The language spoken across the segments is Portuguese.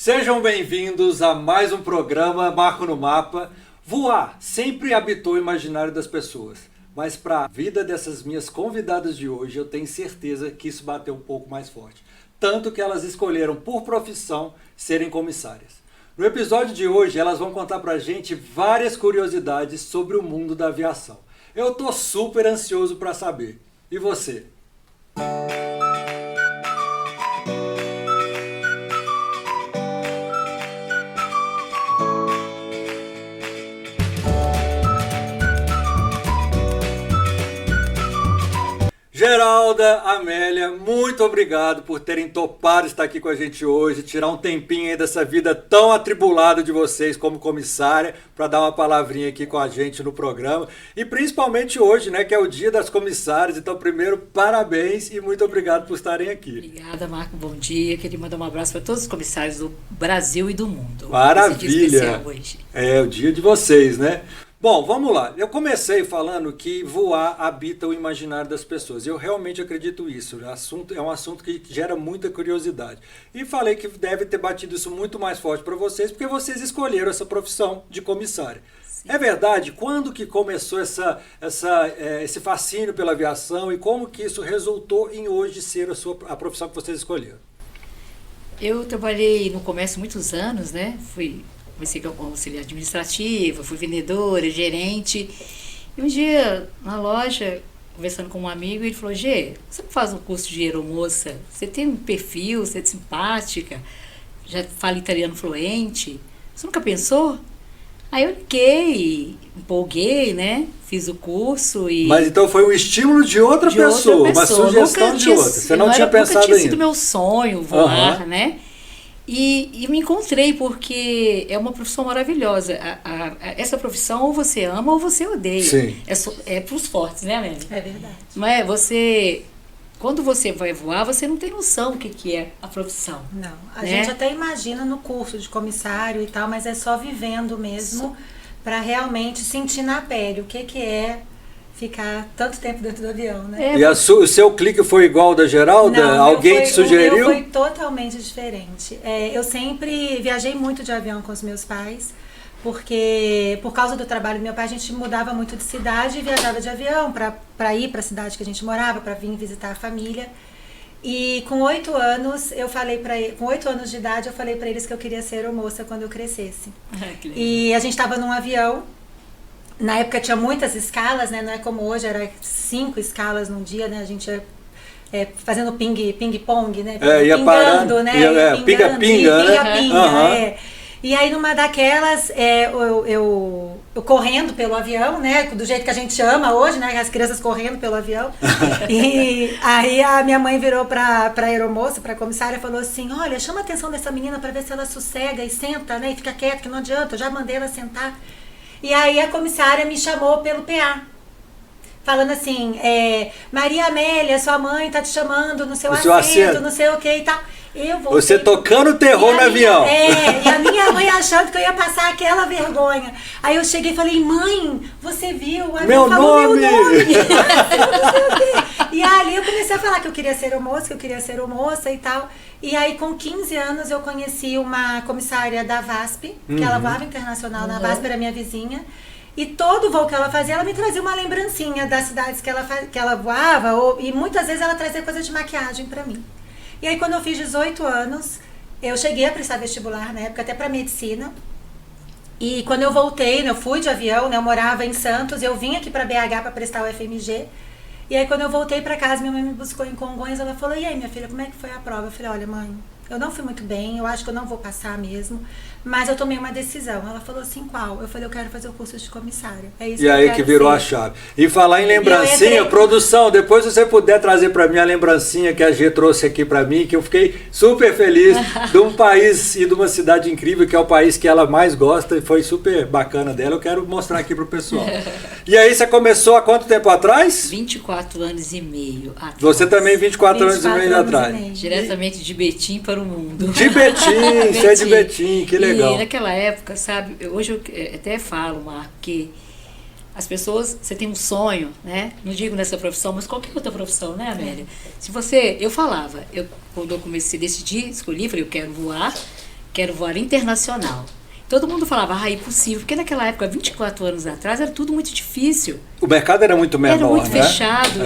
Sejam bem-vindos a mais um programa Marco no Mapa. Voar sempre habitou o imaginário das pessoas, mas para a vida dessas minhas convidadas de hoje, eu tenho certeza que isso bateu um pouco mais forte. Tanto que elas escolheram por profissão serem comissárias. No episódio de hoje, elas vão contar pra gente várias curiosidades sobre o mundo da aviação. Eu tô super ansioso para saber. E você? Geralda, Amélia, muito obrigado por terem topado estar aqui com a gente hoje, tirar um tempinho aí dessa vida tão atribulada de vocês como comissária, para dar uma palavrinha aqui com a gente no programa. E principalmente hoje, né, que é o dia das comissárias. Então, primeiro, parabéns e muito obrigado por estarem aqui. Obrigada, Marco. Bom dia. Queria mandar um abraço para todos os comissários do Brasil e do mundo. Maravilha! Esse dia especial hoje. É o dia de vocês, né? Bom, vamos lá. Eu comecei falando que voar habita o imaginário das pessoas. Eu realmente acredito isso. É um assunto que gera muita curiosidade. E falei que deve ter batido isso muito mais forte para vocês, porque vocês escolheram essa profissão de comissária. Sim. É verdade? Quando que começou esse fascínio pela aviação e como que isso resultou em hoje ser a profissão que vocês escolheram? Eu trabalhei no comércio muitos anos, né? Comecei como auxiliar administrativa, fui vendedora, gerente. E um dia, na loja, conversando com um amigo, ele falou: Gê, você não faz um curso de aeromoça? Você tem um perfil, você é simpática, já fala italiano fluente. Você nunca pensou? Aí eu liguei, empolguei, né? Fiz o curso e... Mas então foi um estímulo de outra pessoa, uma sugestão de outra. Você não tinha pensado ainda. Nunca tinha sido meu sonho voar, né? E me encontrei, porque é uma profissão maravilhosa. Essa profissão ou você ama ou você odeia. Sim. É para os fortes, né, Amélia? É verdade. Não é? Quando você vai voar, você não tem noção o que é a profissão. Não. A né? gente até imagina no curso de comissário e tal, mas é só vivendo mesmo para realmente sentir na pele o que é ficar tanto tempo dentro do avião, né? E o seu clique foi igual ao da Geralda? Não, Alguém te sugeriu? O meu foi totalmente diferente. Eu sempre viajei muito de avião com os meus pais, porque por causa do trabalho do meu pai, a gente mudava muito de cidade e viajava de avião para ir para a cidade que a gente morava, para vir visitar a família. E com 8 anos, com 8 anos de idade, eu falei para eles que eu queria ser aeromoça quando eu crescesse. E a gente estava num avião. Na época tinha muitas escalas, né? Não é como hoje, era 5 escalas num dia, né? A gente ia fazendo ping-pong, né? Ia pingando, parando, né? Pinga-pinga, né? E aí numa daquelas, eu correndo pelo avião, né? Do jeito que a gente ama hoje, né? As crianças correndo pelo avião. E aí a minha mãe virou pra aeromoça, pra comissária, e falou assim: olha, chama a atenção dessa menina pra ver se ela sossega e senta, né? E fica quieta, que não adianta, eu já mandei ela sentar. E aí a comissária me chamou pelo PA, falando assim: Maria Amélia, sua mãe tá te chamando no seu assento, não sei o que e tal. Você tocando terror no avião. E a minha mãe achando que eu ia passar aquela vergonha. Aí eu cheguei e falei: mãe, você viu? O avião falou meu nome. E ali eu comecei a falar que eu queria ser moça e tal. E aí, com 15 anos, eu conheci uma comissária da VASP, que ela voava internacional na VASP, era minha vizinha. E todo voo que ela fazia, ela me trazia uma lembrancinha das cidades que ela voava, e muitas vezes ela trazia coisa de maquiagem pra mim. E aí, quando eu fiz 18 anos, eu cheguei a prestar vestibular, na época, até pra medicina. E quando eu voltei, eu fui de avião, né, eu morava em Santos, eu vim aqui pra BH pra prestar o FMG. E aí, quando eu voltei pra casa, minha mãe me buscou em Congonhas, ela falou: e aí, minha filha, como é que foi a prova? Eu falei: olha, mãe, eu não fui muito bem, eu acho que eu não vou passar mesmo, mas eu tomei uma decisão. Ela falou assim: qual? Eu falei: eu quero fazer o curso de comissária. É isso. E aí que virou a chave. E falar em lembrancinha, produção, depois se você puder trazer para mim a lembrancinha que a G trouxe aqui para mim, que eu fiquei super feliz de um país e de uma cidade incrível, que é o país que ela mais gosta, e foi super bacana dela, eu quero mostrar aqui pro pessoal. E aí você começou há quanto tempo atrás? 24 anos e meio atrás. Você também 24 anos e meio atrás. Diretamente de Betim para o mundo. De Betim, você é de Betim, que legal. E naquela época, sabe, hoje eu até falo, Marco, que as pessoas, você tem um sonho, né? Não digo nessa profissão, mas qualquer outra profissão, né, Amélia? Se você, eu falava, quando eu comecei a decidir, escolhi, falei: eu quero voar. quero voar internacional. Todo mundo falava, impossível, porque naquela época, 24 anos atrás, era tudo muito difícil. O mercado era muito menor, era muito né? fechado.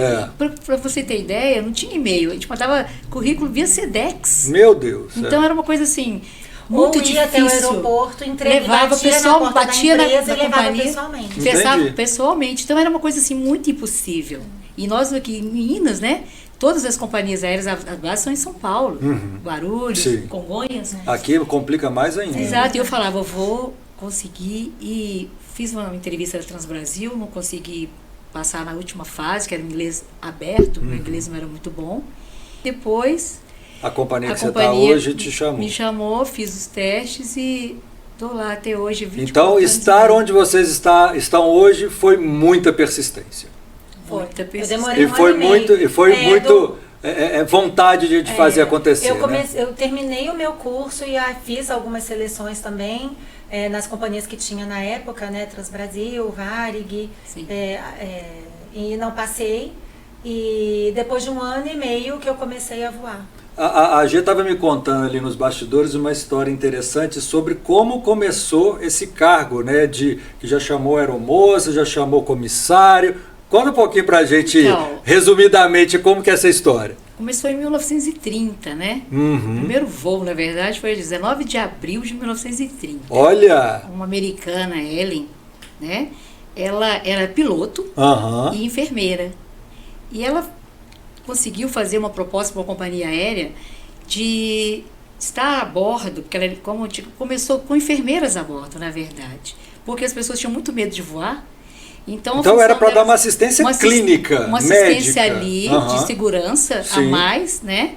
Para você ter ideia, não tinha e-mail. A gente mandava currículo via Sedex. Meu Deus. Então era uma coisa assim, muito difícil. Até o aeroporto, levava pessoal, batia na companhia, pessoalmente. Pessoalmente. Então era uma coisa assim muito impossível. E nós aqui em Minas, né? Todas as companhias aéreas, as bases são em São Paulo, Guarulhos, Sim. Congonhas. Aqui complica mais ainda. Exato, e eu falava, vou conseguir, e fiz uma entrevista da Transbrasil, não consegui passar na última fase, que era inglês aberto, meu inglês não era muito bom. Depois, a companhia que você está hoje te chamou. Me chamou, fiz os testes e estou lá até hoje. 24 então, estar onde vocês estão hoje foi muita persistência. Muita persistência. Eu demorei muito vontade de fazer acontecer. Eu terminei o meu curso e fiz algumas seleções também nas companhias que tinha na época, né? Transbrasil, Varig, e não passei. E depois de 1 ano e meio que eu comecei a voar. A Gê estava me contando ali nos bastidores uma história interessante sobre como começou esse cargo, né? Que já chamou aeromoça, já chamou comissário. Conta um pouquinho pra gente, resumidamente, como que é essa história. Começou em 1930, né? O primeiro voo, na verdade, foi 19 de abril de 1930. Olha! Uma americana, Ellen, né? Ela era piloto e enfermeira. E ela conseguiu fazer uma proposta para uma companhia aérea de estar a bordo, porque ela começou com enfermeiras a bordo, na verdade. Porque as pessoas tinham muito medo de voar. Então era para dar uma assistência clínica, uma assistência médica. Ali de segurança a mais, né?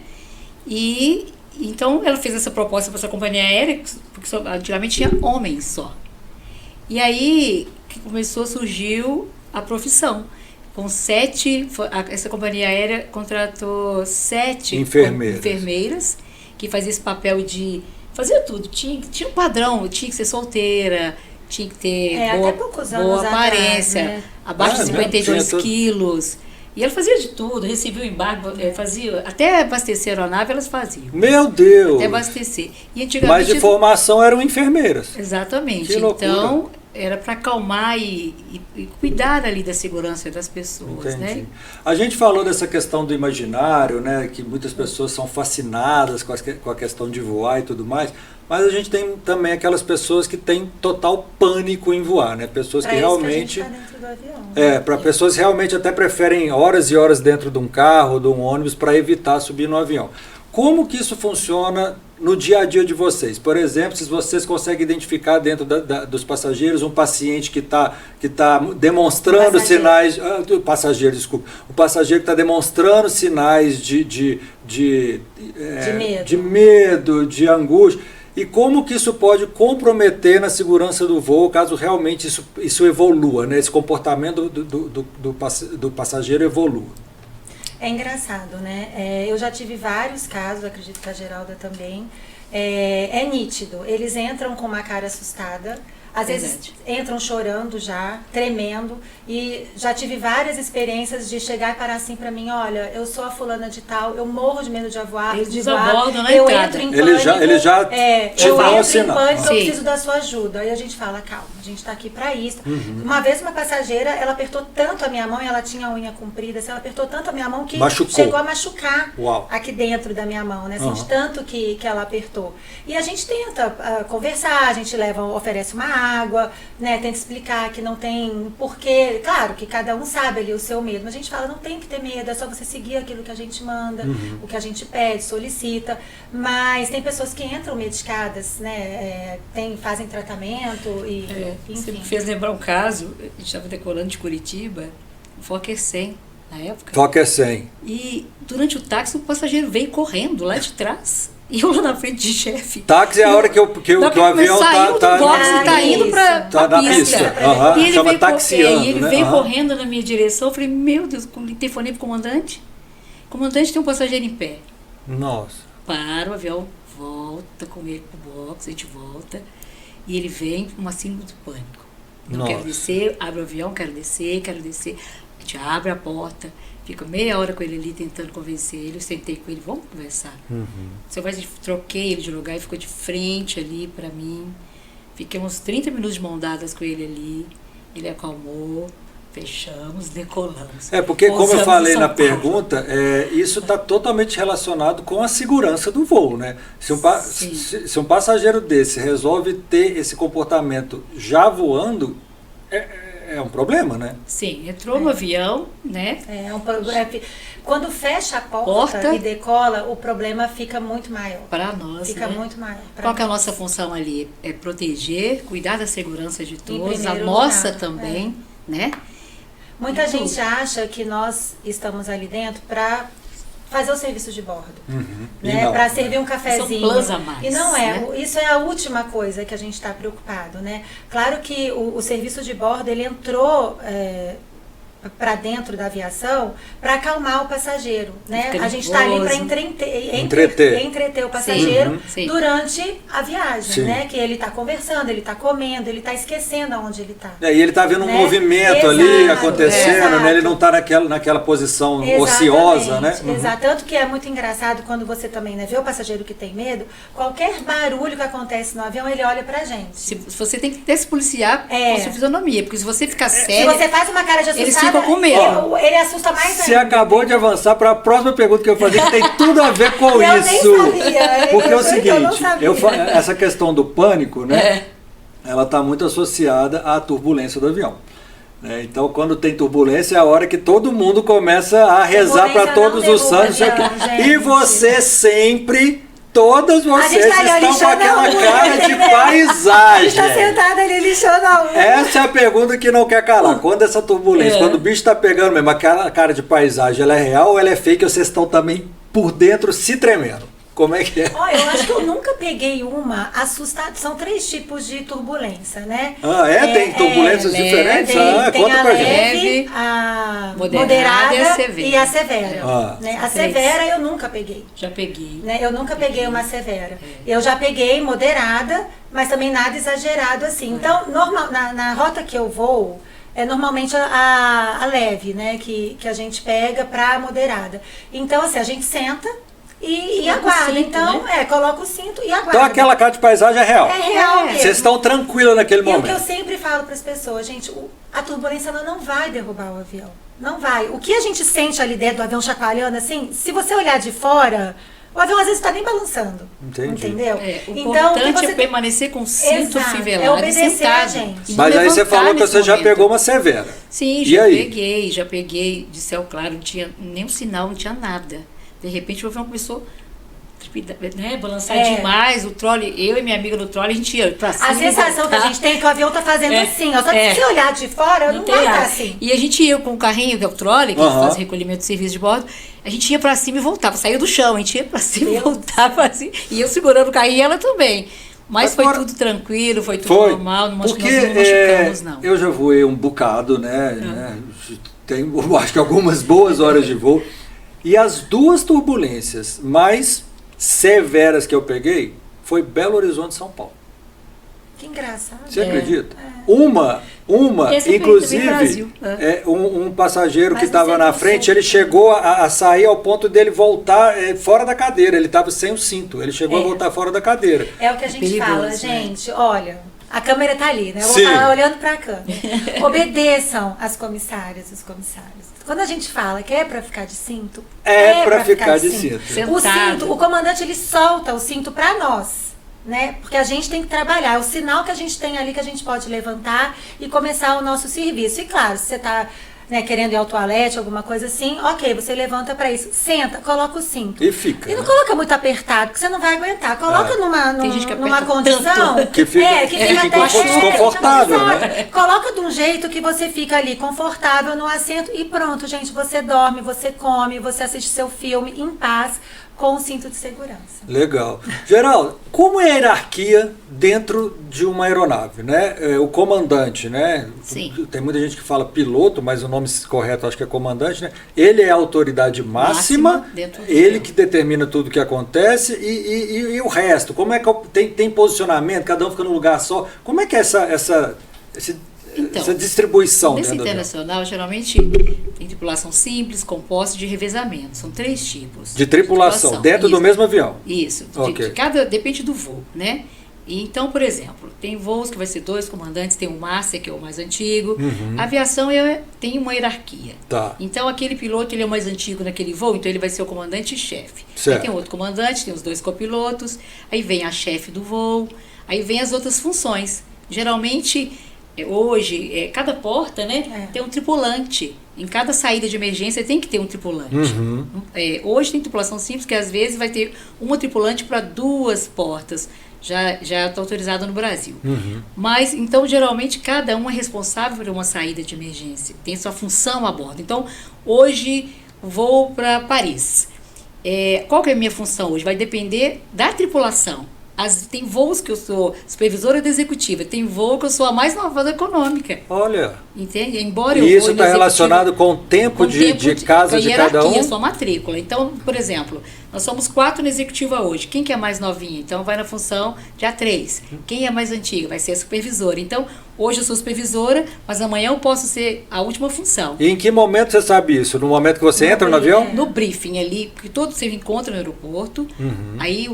E então ela fez essa proposta para essa companhia aérea, porque antigamente tinha homens só. E aí surgiu a profissão. Com 7, essa companhia aérea contratou 7 enfermeiras que faziam esse papel de fazia tudo. Tinha um padrão, tinha que ser solteira, tinha que ter boa aparência, atrás, né? Abaixo de 52 quilos. E ela fazia de tudo, recebia o embargo, fazia, até abastecer a aeronave elas faziam. Meu Deus! Até abastecer. E antigamente, mas de formação eram enfermeiras. Exatamente. Que loucura. Então, era para acalmar e cuidar ali da segurança das pessoas. Entendi. Né? A gente falou dessa questão do imaginário, né, que muitas pessoas são fascinadas com a questão de voar e tudo mais, mas a gente tem também aquelas pessoas que têm total pânico em voar, né? Pessoas que realmente... para pessoas que realmente até preferem horas e horas dentro de um carro, de um ônibus, para evitar subir no avião. Como que isso funciona no dia a dia de vocês? Por exemplo, se vocês conseguem identificar dentro dos passageiros um paciente que tá demonstrando sinais... o passageiro que está demonstrando sinais de medo, de angústia. E como que isso pode comprometer na segurança do voo, caso realmente isso evolua, né? Esse comportamento do passageiro evolua. É engraçado, né? Eu já tive vários casos, acredito que a Geralda também. É nítido, eles entram com uma cara assustada, às vezes entram chorando já, tremendo, e já tive várias experiências de chegar e parar assim pra mim, olha, eu sou a fulana de tal, eu morro de medo de voar, eu entro em pânico, ele já eu preciso da sua ajuda. Aí a gente fala, calma, a gente tá aqui pra isso. Uma vez uma passageira, ela apertou tanto a minha mão, e ela tinha a unha comprida, assim, ela apertou tanto a minha mão que chegou a machucar aqui dentro da minha mão, né? Assim, de tanto que ela apertou. E a gente tenta conversar, a gente oferece uma água, né? Tenta explicar que não tem porquê. Claro que cada um sabe ali o seu medo, mas a gente fala, não tem que ter medo, é só você seguir aquilo que a gente manda, o que a gente pede, solicita. Mas tem pessoas que entram medicadas, né? Fazem tratamento e enfim. Você me fez lembrar um caso, a gente estava decolando de Curitiba, o Fokker 100 na época. Fokker 100. E durante o táxi o passageiro veio correndo lá de trás. E eu lá na frente de chefe. Táxi é a hora que o avião tá indo pra pista. E ele chama taxiando, e ele veio correndo na minha direção. Eu falei, meu Deus, telefonei pro comandante. Comandante, tem um passageiro em pé. Nossa. Para o avião, volta com ele pro box, a gente volta. E ele vem com uma síndrome do pânico. Não quero descer, abre o avião, quero descer. gente abre a porta, fica meia hora com ele ali tentando convencer ele. Eu sentei com ele, vamos conversar. Seu pai, troquei ele de lugar e ficou de frente ali pra mim. Fiquei uns 30 minutos de mão dadas com ele ali. Ele acalmou, fechamos, decolamos. Porque como eu Pousamos falei em na São Paulo. pergunta, isso está totalmente relacionado com a segurança do voo, né? Se um passageiro desse resolve ter esse comportamento já voando, é um problema, né? Sim, entrou no avião, né? Quando fecha a porta e decola, o problema fica muito maior. Para nós, Fica né? muito maior. Qual que é a nossa função ali? É proteger, cuidar da segurança de todos, a primeiro nossa lugar, também, né? Muita gente acha que nós estamos ali dentro para fazer o serviço de bordo, né? Para servir um cafezinho. São plus a mais, e não é. né? Isso é a última coisa que a gente está preocupado, né? Claro que o serviço de bordo ele entrou para dentro da aviação para acalmar o passageiro, né? A gente está ali para entreter o passageiro Sim. durante a viagem, Sim. né? Que ele está conversando, ele está comendo, ele está esquecendo aonde ele está. E ele está vendo um movimento ali acontecendo, né? Ele não está naquela posição ociosa, né? Exato. Tanto que é muito engraçado quando você também, né, vê o passageiro que tem medo, qualquer barulho que acontece no avião, ele olha pra gente. Se você tem que se policiar com sua fisionomia, porque se você ficar sério, se você faz uma cara de assustado, ficam com medo. Ele assusta mais ainda. Você acabou de avançar para a próxima pergunta que eu vou fazer, que tem tudo a ver com eu isso. Nem sabia. Porque é o seguinte, eu não sabia. essa questão do pânico, né? Ela está muito associada à turbulência do avião. Então, quando tem turbulência, é a hora que todo mundo começa a rezar para todos os santos. E você sempre... Todas vocês estão com aquela cara de paisagem. A gente está sentada ali lixando a unha. Essa é a pergunta que não quer calar. Quando essa turbulência, quando o bicho está pegando mesmo, aquela cara de paisagem, ela é real ou ela é fake? Ou vocês estão também por dentro se tremendo? Como é que é? Olha, eu acho que eu nunca peguei uma assustada. São 3 tipos de turbulência, né? Tem turbulências diferentes? Tem Conta a pra leve, gente. a moderada e a severa. Né? A severa eu nunca peguei. Já peguei. Né? Eu nunca peguei uma severa. Eu já peguei moderada, mas também nada exagerado assim. Então, na rota que eu vou, é normalmente a leve, né? Que a gente pega pra moderada. Então, assim, a gente senta e aguarda. Cinto, então, né? Coloca o cinto e aguarda. Então aquela cara de paisagem é real. É real mesmo. Vocês estão tranquilos naquele E momento. o que eu sempre falo para as pessoas, gente, a turbulência ela não vai derrubar o avião. Não vai. O que a gente sente ali dentro do avião chacoalhando, assim, se você olhar de fora, o avião às vezes está nem balançando. Entendi. Entendeu? O então, importante é permanecer com o cinto Exato, fivelado é obedecer e sentado. a gente. E não Mas aí você levantar falou que nesse você já momento. pegou uma severa. Sim, E aí? já peguei de céu claro, não tinha nenhum sinal, não tinha nada. De repente o avião começou né, balançar demais, o trolley, eu e minha amiga no trolley, a gente ia pra cima. A sensação que a gente tem é que o avião tá fazendo assim, ó. Só que se olhar de fora, não vai estar assim. E a gente ia com o carrinho, que é o trolley, que faz recolhimento de serviço de bordo, a gente ia pra cima e voltava, saía do chão, a gente ia pra cima e voltava assim, e eu segurando o carrinho e ela também. Mas foi tudo tranquilo, foi tudo normal, nós não machucamos, não. Eu já voei um bocado, né? Tenho, acho que algumas boas horas de voo. E as 2 turbulências mais severas que eu peguei foi Belo Horizonte e São Paulo. Que engraçado. Você acredita? Uma inclusive, um passageiro que estava na frente, ele chegou a sair ao ponto dele voltar fora da cadeira. Ele estava sem o cinto. Ele chegou a voltar fora da cadeira. É o que a gente fala, gente. Olha, a câmera tá ali, né? Eu vou Sim. falar olhando pra câmera. Obedeçam as comissárias, os comissários. Quando a gente fala que é pra ficar de cinto, é pra ficar de cinto. O cinto, o comandante, ele solta o cinto pra nós, né? Porque a gente tem que trabalhar. É o sinal que a gente tem ali que a gente pode levantar e começar o nosso serviço. E claro, se você tá querendo ir ao toalete, alguma coisa assim, ok, você levanta pra isso. Senta, coloca o cinto. E fica. E não coloca muito apertado, porque você não vai aguentar. Coloca numa condição que fica desconfortável, né? Coloca de um jeito que você fica ali confortável no assento e pronto, gente. Você dorme, você come, você assiste seu filme em paz, com o cinto de segurança. Legal. Geraldo, como é a hierarquia dentro de uma aeronave, né? O comandante, né? Sim. Tem muita gente que fala piloto, mas o nome correto acho que é comandante, né? Ele é a autoridade máxima ele que determina tudo o que acontece e o resto. Como é que tem posicionamento, cada um fica num lugar só? Como é que é Então, essa distribuição nesse dentro do avião? internacional, geralmente tem tripulação simples, composta de revezamento. São 3 tipos. De tripulação, dentro do Isso. mesmo avião? Isso. Ok. Depende do voo, né? E então, por exemplo, tem voos que vai ser 2 comandantes, tem o Master, que é o mais antigo. A aviação tem uma hierarquia. Tá. Então, aquele piloto, ele é o mais antigo naquele voo, então ele vai ser o comandante e chefe. Certo. Aí tem outro comandante, tem os 2 copilotos, aí vem a chefe do voo, aí vem as outras funções. Geralmente, hoje, cada porta, né, tem um tripulante. Em cada saída de emergência tem que ter um tripulante. Hoje tem tripulação simples, que às vezes vai ter uma tripulante para 2 portas. Já está autorizado no Brasil. Mas, então, geralmente, cada um é responsável por uma saída de emergência. Tem sua função a bordo. Então, hoje, vou para Paris. Qual que é a minha função hoje? Vai depender da tripulação. Tem voos que eu sou supervisora da executiva, tem voo que eu sou a mais nova da econômica. Olha. Entende? Embora E isso está relacionado com o tempo de casa de cada um? Sua matrícula. Então, por exemplo, nós somos 4 na executiva hoje. Quem que é mais novinha? Então, vai na função de A3. Quem é mais antiga? Vai ser a supervisora. Então, hoje eu sou supervisora, mas amanhã eu posso ser a última função. E em que momento você sabe isso? No momento que você entra no avião? No briefing ali, que todo se encontra no aeroporto, aí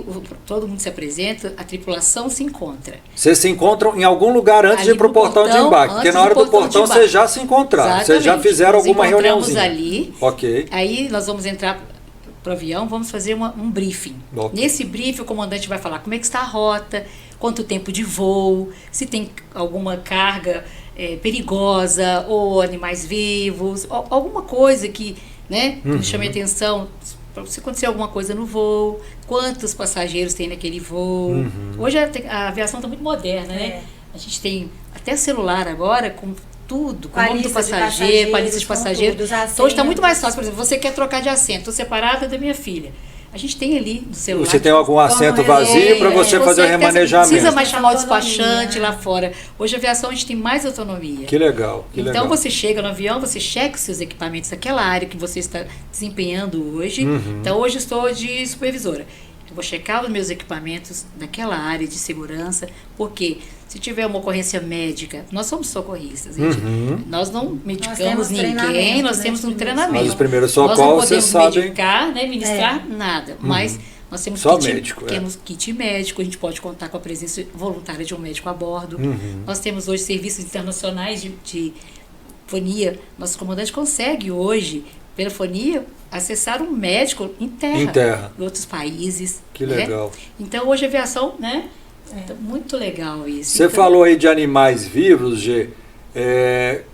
todo mundo se apresenta, a tripulação se encontra. Vocês se encontram em algum lugar antes de ir para o portão de embarque? Porque na hora do portão vocês já se encontraram. Vocês já fizeram alguma reuniãozinha. Ali. Ok. Aí nós vamos entrar para o avião, vamos fazer um briefing. Okay. Nesse briefing o comandante vai falar como é que está a rota, quanto tempo de voo, se tem alguma carga perigosa ou animais vivos, ou alguma coisa que, né, que chame a atenção, se acontecer alguma coisa no voo, quantos passageiros tem naquele voo. Hoje a aviação está muito moderna, né? A gente tem até celular agora com tudo, com o nome do passageiro, com a lista de passageiros. Então hoje está muito mais fácil. Por exemplo, você quer trocar de assento, estou separada da minha filha. A gente tem ali no celular. Você tem algum assento vazio para você fazer o remanejamento. Não precisa mais chamar o despachante lá fora. Hoje a aviação a gente tem mais autonomia. Que legal. Então você chega no avião, você checa os seus equipamentos daquela área que você está desempenhando hoje. Então hoje eu estou de supervisora. Eu vou checar os meus equipamentos daquela área de segurança, porque se tiver uma ocorrência médica, nós somos socorristas, gente. Nós não medicamos ninguém, nós temos um treinamento. Mas os primeiros socorros, nós não podemos vocês sabem. medicar, né, ministrar nada, mas nós temos só kit, médico, temos kit médico, a gente pode contar com a presença voluntária de um médico a bordo. Nós temos hoje serviços internacionais de fonia. Nosso comandante consegue hoje, pela fonia, acessar um médico em terra. Em outros países. Que legal. Né? Então, hoje a aviação, né? Muito legal isso. Você falou aí de animais vivos, Gê.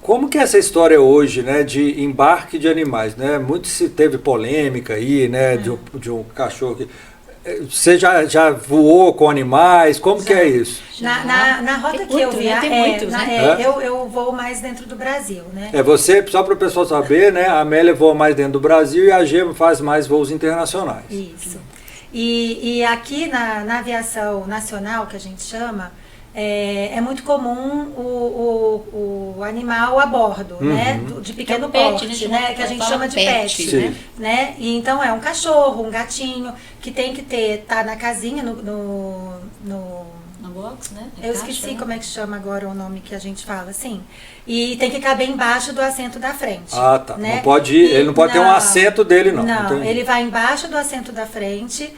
Como que é essa história hoje, né, de embarque de animais, né? Muito se teve polêmica aí, né, de um cachorro que... Você já voou com animais? Como que é isso? Na rota que eu vi, eu voo mais dentro do Brasil, né? Você, só para o pessoal saber, né? A Amélia voa mais dentro do Brasil e a Gê faz mais voos internacionais. Isso. E aqui na aviação nacional, que a gente chama, é muito comum o animal a bordo, né? De pequeno porte, né? Que a gente chama de pet, né? E então é um cachorro, um gatinho, que tem que tá na casinha, no box, né? Eu esqueci como é que chama agora o nome que a gente fala, assim. E tem que caber embaixo do assento da frente. Ah, tá. Né? Não pode ir, ele não pode ter um assento dele, não. Não, ele vai embaixo do assento da frente.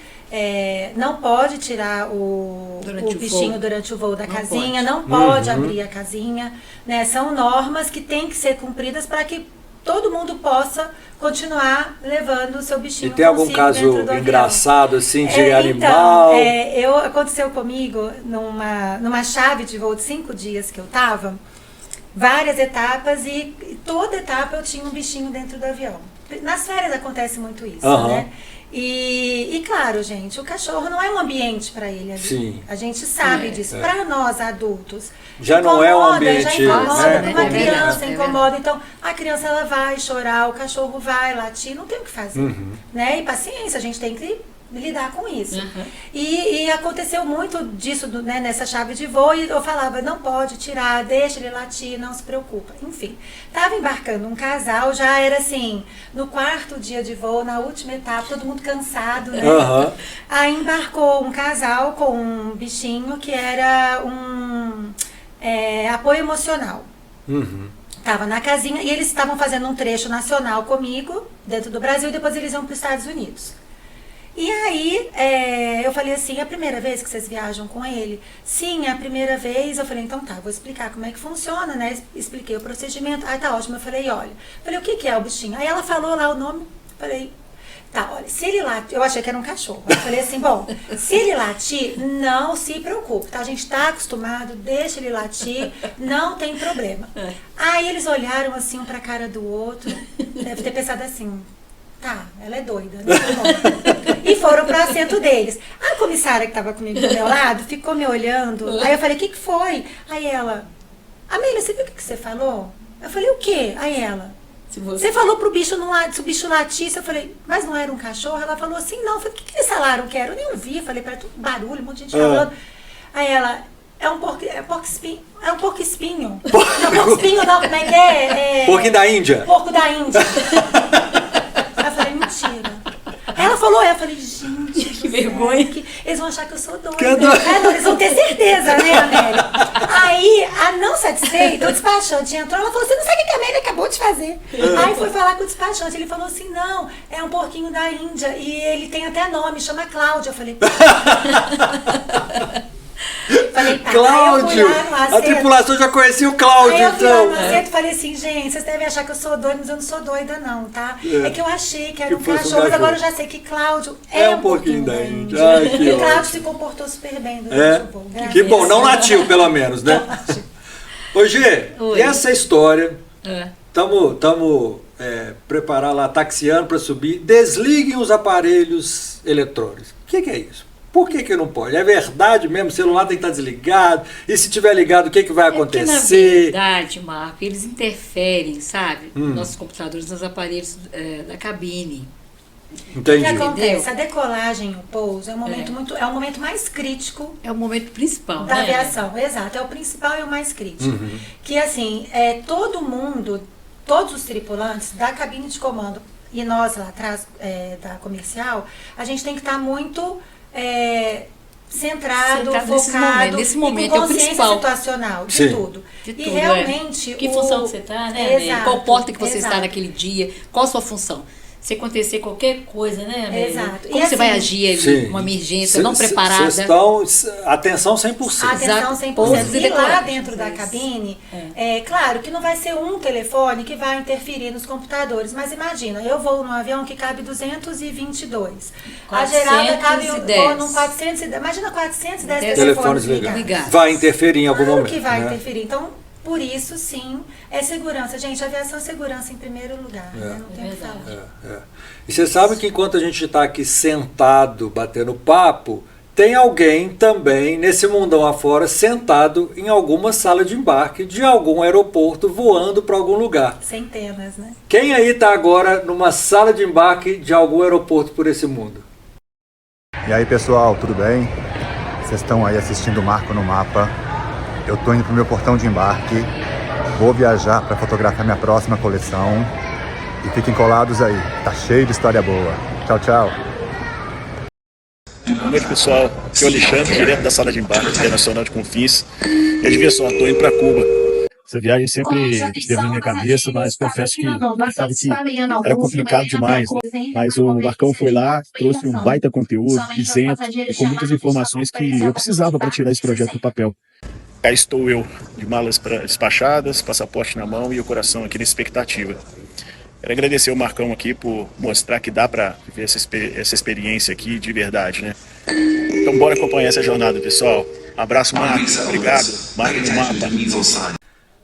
Não pode tirar o bichinho durante o voo da casinha, não pode abrir a casinha, né? São normas que têm que ser cumpridas para que todo mundo possa continuar levando o seu bichinho. E tem algum caso engraçado assim de animal? Então, aconteceu comigo numa chave de voo de 5 dias que eu estava, várias etapas e toda etapa eu tinha um bichinho dentro do avião. Nas férias acontece muito isso, né? E claro, gente, o cachorro não é um ambiente para ele ali. Sim. A gente sabe disso. Para nós adultos, já não é um ambiente, já incomoda, né? Uma criança incomoda. Então, a criança ela vai chorar, o cachorro vai latir, não tem o que fazer, né? E paciência, a gente tem que lidar com isso. E aconteceu muito disso, né, nessa chave de voo, e eu falava, não pode tirar, deixa ele latir, não se preocupa. Enfim, estava embarcando um casal, já era assim, no 4º dia de voo, na última etapa, todo mundo cansado, né? Aí embarcou um casal com um bichinho que era um apoio emocional. Estava na casinha e eles estavam fazendo um trecho nacional comigo, dentro do Brasil, e depois eles iam para os Estados Unidos. E aí, eu falei assim, é a primeira vez que vocês viajam com ele? Sim, é a primeira vez. Eu falei, então tá, vou explicar como é que funciona, né? Expliquei o procedimento. Aí tá ótimo. Eu falei, olha. Falei, o que é o bichinho? Aí ela falou lá o nome. Falei, tá, olha, se ele latir... Eu achei que era um cachorro. Eu falei assim, bom, se ele latir, não se preocupe, tá? A gente tá acostumado, deixa ele latir, não tem problema. Aí eles olharam assim, um pra cara do outro. Deve ter pensado assim... Tá, ela é doida, né? E foram pro assento deles. A comissária que estava comigo do meu lado ficou me olhando. Aí eu falei, o que foi? Aí ela, Amélia, você viu o que você falou? Eu falei, o quê? Aí ela, você falou pro bicho não se o bicho latisse. Eu falei, mas não era um cachorro? Ela falou assim, não. Eu falei, o que eles falaram que era? Eu nem ouvi. Eu falei, para tudo barulho, um monte de gente falando. Aí ela, é um porco espinho. É um porco espinho. Não, porco espinho não, como é que é? Porco da Índia. Porco da Índia. Eu falei, mentira. Ela falou, eu falei, gente, que vergonha. Eles vão achar que eu sou doida. Eles vão ter certeza, né, Amélia? Aí, a não satisfeita, o despachante entrou, ela falou, você não sabe o que a Amélia acabou de fazer. Aí foi falar com o despachante, ele falou assim, não, é um porquinho da Índia, e ele tem até nome, chama Cláudio. Eu falei, Cláudio! A tripulação já conhecia o Cláudio, aí eu então. no assento e falei assim, gente, vocês devem achar que eu sou doida, mas eu não sou doida não, tá? É que eu achei que era um cachorro, mas agora eu já sei que Cláudio é um pouquinho da Índia. Ai, que e Cláudio se comportou super bem durante o voo. Que bom, não latiu pelo menos, né? Ô Gê, e essa história, estamos preparando lá, taxiando para subir, desliguem os aparelhos eletrônicos. O que é isso? Por que não pode? É verdade mesmo? O celular tem que estar desligado? E se tiver ligado, o que vai acontecer? Porque, na verdade, Marco, eles interferem, sabe? Nos nossos computadores, nos aparelhos da cabine. Entendi. O que acontece? A decolagem e o pouso é um momento mais crítico. É o momento principal, da aviação, exato. É o principal e o mais crítico. Que assim, todo mundo, todos os tripulantes da cabine de comando e nós lá atrás da comercial, a gente tem que estar muito... centrado, focado, nesse momento, e com consciência é o principal situacional de tudo. E realmente... Que função que você está, né? Exato, qual porta que você está naquele dia, qual a sua função? Se acontecer qualquer coisa, né, Amélia? Exato. Como você vai agir ali, uma emergência não preparada? Vocês estão... Atenção 100%. Atenção 100%. E lá dentro da cabine, claro que não vai ser um telefone que vai interferir nos computadores, mas imagina, eu vou num avião que cabe 222. A Geralda cabe num 410. Imagina 410 telefones ligados. Vai interferir em algum momento. Claro que vai interferir. Então, por isso, sim, é segurança. Gente, aviação é segurança em primeiro lugar. Né? Não tem o que falar. E você sabe que enquanto a gente está aqui sentado, batendo papo, tem alguém também, nesse mundão afora, sentado em alguma sala de embarque de algum aeroporto, voando para algum lugar. Centenas, né? Quem aí está agora numa sala de embarque de algum aeroporto por esse mundo? E aí, pessoal, tudo bem? Vocês estão aí assistindo o Marco no Mapa. Eu tô indo pro meu portão de embarque, vou viajar para fotografar minha próxima coleção e fiquem colados aí, tá cheio de história boa. Tchau, tchau. Boa noite, pessoal. Aqui é o Alexandre, direto da sala de embarque internacional de Confins. E adivinha só, tô indo para Cuba. Essa viagem sempre esteve na minha cabeça, mas confesso que sabe que era complicado demais. Mas o Marcão foi lá, trouxe um baita conteúdo, isento e com muitas informações que eu precisava para tirar esse projeto do papel. Cá estou eu, de malas despachadas, passaporte na mão e o coração aqui na expectativa. Quero agradecer o Marcão aqui por mostrar que dá para viver essa experiência aqui de verdade, né? Então bora acompanhar essa jornada, pessoal. Abraço, Marcos. Obrigado. Marco no Mapa.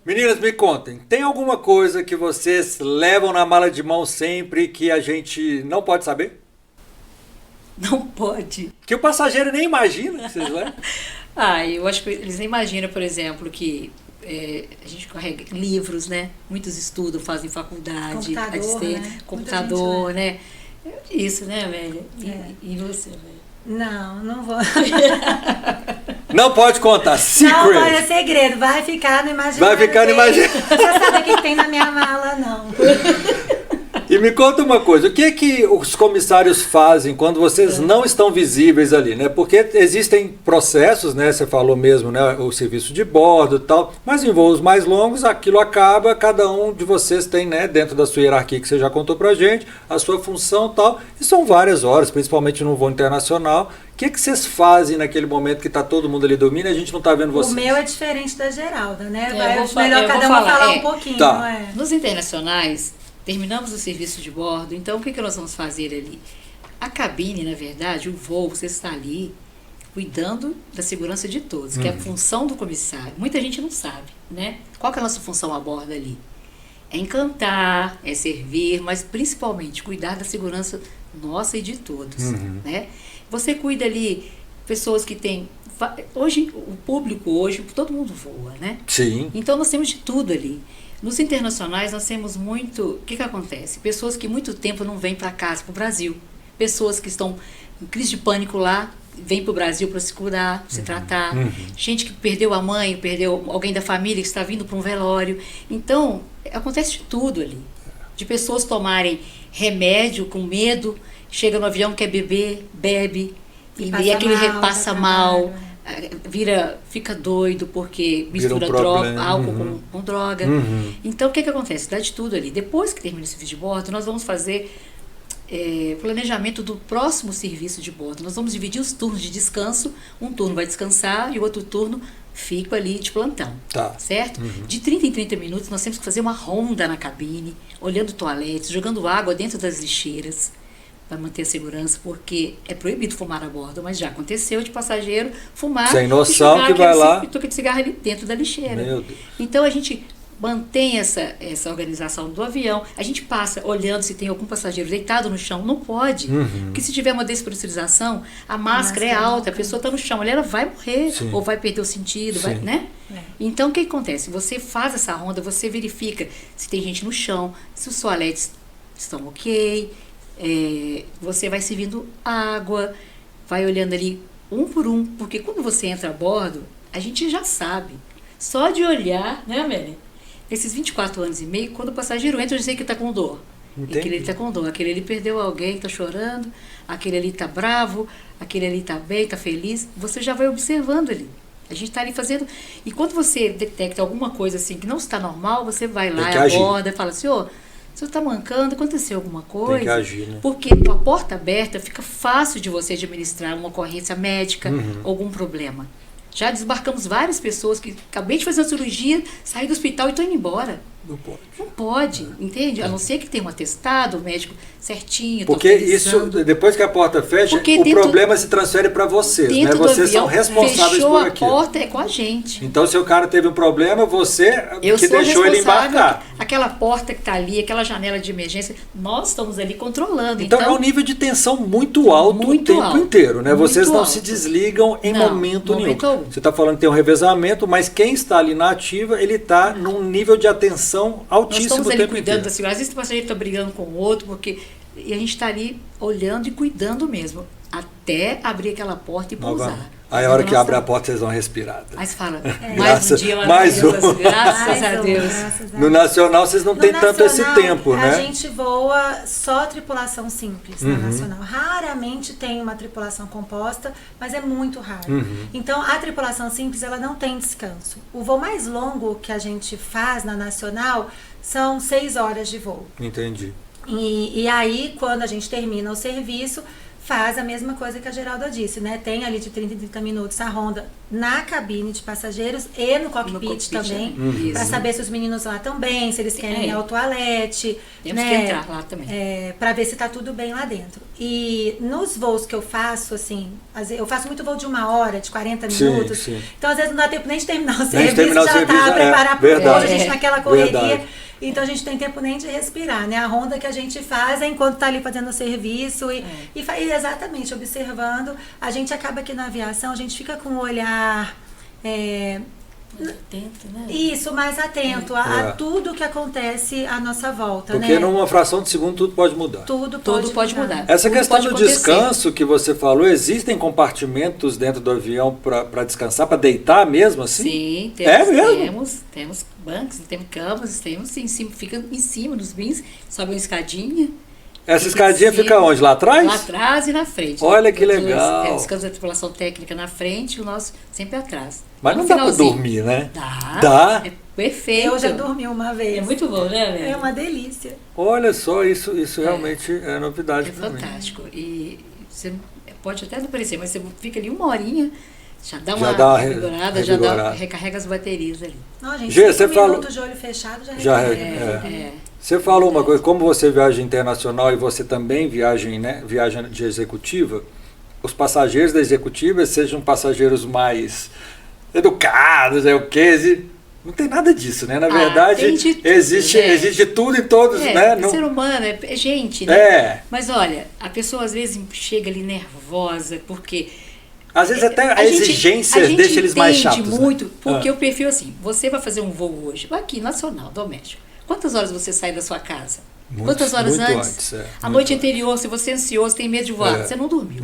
Meninas, me contem, tem alguma coisa que vocês levam na mala de mão sempre que a gente não pode saber? Não pode. Que o passageiro nem imagina que vocês levam. Eu acho que eles nem imaginam, por exemplo, que a gente carrega livros, né? Muitos estudam, fazem faculdade, computador, né? Isso, né, Amélia? E você, Amélia? Não vou. Não pode contar, secret. Não, é segredo, vai ficar no imaginário. Vai ficar no imaginário. Você sabe o que tem na minha mala, não. E me conta uma coisa, o que que os comissários fazem quando vocês não estão visíveis ali, né? Porque existem processos, né? Você falou mesmo, né? O serviço de bordo e tal, mas em voos mais longos aquilo acaba, cada um de vocês tem, né? Dentro da sua hierarquia que você já contou pra gente, a sua função e tal, e são várias horas, principalmente no voo internacional. O que que vocês fazem naquele momento que está todo mundo ali dormindo e a gente não está vendo vocês? O meu é diferente da Geralda, né? Melhor cada um falar um pouquinho, Tá. não é? Nos internacionais, terminamos o serviço de bordo, então o que que nós vamos fazer ali? A cabine, na verdade, o voo, você está ali cuidando da segurança de todos, que é a função do comissário. Muita gente não sabe, né? Qual que é a nossa função a bordo ali? É encantar, é servir, mas principalmente cuidar da segurança nossa e de todos, né? Você cuida ali, pessoas que têm... Hoje, o público hoje, todo mundo voa, né? Sim. Então, nós temos de tudo ali. Nos internacionais, nós temos muito... O que que acontece? Pessoas que muito tempo não vêm para casa, para o Brasil. Pessoas que estão em crise de pânico lá, vêm para o Brasil para se curar, se tratar. Gente que perdeu a mãe, perdeu alguém da família que está vindo para um velório. Então, acontece de tudo ali. De pessoas tomarem remédio com medo, chega no avião, quer beber, bebe, e aquele passa mal, fica doido porque mistura droga, álcool com droga. Então, o que que acontece? Dá de tudo ali. Depois que termina o serviço de bordo, nós vamos fazer planejamento do próximo serviço de bordo. Nós vamos dividir os turnos de descanso. Um turno vai descansar e o outro turno fica ali de plantão, certo? De 30 em 30 minutos, nós temos que fazer uma ronda na cabine, olhando toaletes, jogando água dentro das lixeiras, para manter a segurança, porque é proibido fumar a bordo, mas já aconteceu de passageiro fumar sem noção que vai lá e toca de cigarro ali dentro da lixeira. Meu Deus. Então a gente mantém essa organização do avião, a gente passa olhando se tem algum passageiro deitado no chão, não pode, porque se tiver uma despressurização, a máscara é alta, a pessoa está no chão, ela vai morrer, ou vai perder o sentido, vai, né? Então o que acontece? Você faz essa ronda, você verifica se tem gente no chão, se os toaletes estão ok, você vai servindo água, vai olhando ali um por um, porque quando você entra a bordo, a gente já sabe, só de olhar, né, Amélia? Nesses 24 anos e meio, quando o passageiro entra, eu já sei que está com dor. Entendi. Aquele ali está com dor, aquele ali perdeu alguém, está chorando, aquele ali está bravo, aquele ali está bem, está feliz, você já vai observando ali. A gente está ali fazendo... E quando você detecta alguma coisa assim que não está normal, você vai lá, aborda e fala assim, ô, você está mancando, aconteceu alguma coisa? Tem que agir, né? Porque com a porta aberta fica fácil de você administrar uma ocorrência médica, algum problema. Já desbarcamos várias pessoas que acabei de fazer uma cirurgia, saí do hospital e estou indo embora. Não pode. Não pode, entende? A não ser que tenha um atestado, o médico certinho. Porque isso, depois que a porta fecha, o problema se transfere para vocês, né? Vocês são responsáveis por aquilo. A porta é com a gente. Então, se o cara teve um problema, você Eu que deixou ele embarcar. Aquela porta que está ali, aquela janela de emergência, nós estamos ali controlando. Então, é um nível de tensão muito alto o tempo inteiro, né? Vocês não se desligam em momento nenhum. Você está falando que tem um revezamento, mas quem está ali na ativa, ele está num nível de atenção altíssimo o tempo inteiro. Nós estamos ali cuidando da segurança. Às vezes o passageiro está brigando com o outro, e a gente está ali olhando e cuidando mesmo, até abrir aquela porta e pousar. Aí a hora que abre a porta, vocês vão respirar. Aí você fala, mais um dia maravilhoso, graças a Deus. No Nacional, vocês não têm tanto esse tempo, né? A gente voa só tripulação simples no Nacional. Raramente tem uma tripulação composta, mas é muito raro. Então, a tripulação simples, ela não tem descanso. O voo mais longo que a gente faz na Nacional são 6 horas de voo. Entendi. E aí, quando a gente termina o serviço, faz a mesma coisa que a Geralda disse, né? Tem ali de 30 em 30 minutos a ronda na cabine de passageiros e no cockpit também, para saber se os meninos lá estão bem, se eles querem ir ao toalete. Temos que entrar lá também. Para ver se está tudo bem lá dentro. E nos voos que eu faço, assim, eu faço muito voo de 1 hora, de 40 minutos. Sim. Então, às vezes, não dá tempo nem de terminar o serviço, já está preparar para o voo, a gente naquela correria. Verdade. Então a gente tem tempo nem de respirar, né? A ronda que a gente faz é enquanto tá ali fazendo o serviço e exatamente observando. A gente acaba aqui na aviação, a gente fica com o olhar atento, né? Isso, mais atento a tudo que acontece à nossa volta, porque né? numa fração de segundo tudo pode mudar. Tudo pode mudar. Essa questão do descanso que você falou, existem compartimentos dentro do avião para descansar, para deitar mesmo assim? Sim, temos bancos, temos camas, temos em cima, fica em cima dos bins, sobe uma escadinha. Essa escadinha fica onde? Lá atrás? Lá atrás e na frente. Olha que legal. Os campos da tripulação técnica na frente e o nosso sempre atrás. Mas não dá pra dormir, né? Dá. É perfeito. Eu já dormi uma vez. É muito bom, né, velho? É uma delícia. Olha só, isso realmente é novidade pra mim. É fantástico. E você pode até não parecer, mas você fica ali uma horinha, já dá uma revigorada, recarrega as baterias ali. Não, gente, Gê, 5 minutos de olho fechado já recarrega. Você falou uma coisa, como você viaja internacional e você também viaja de executiva, os passageiros da executiva sejam passageiros mais educados, não tem nada disso, né? Na verdade, existe tudo e todos, né? O ser humano é gente, né? Mas olha, a pessoa às vezes chega ali nervosa, porque... Às vezes até a exigência deixa eles mais chatos. Muito, né? Porque o perfil assim, você vai fazer um voo hoje, aqui, nacional, doméstico. Quantas horas você sai da sua casa? Quantas horas antes? A noite anterior, se você é ansioso, tem medo de voar, você não dormiu.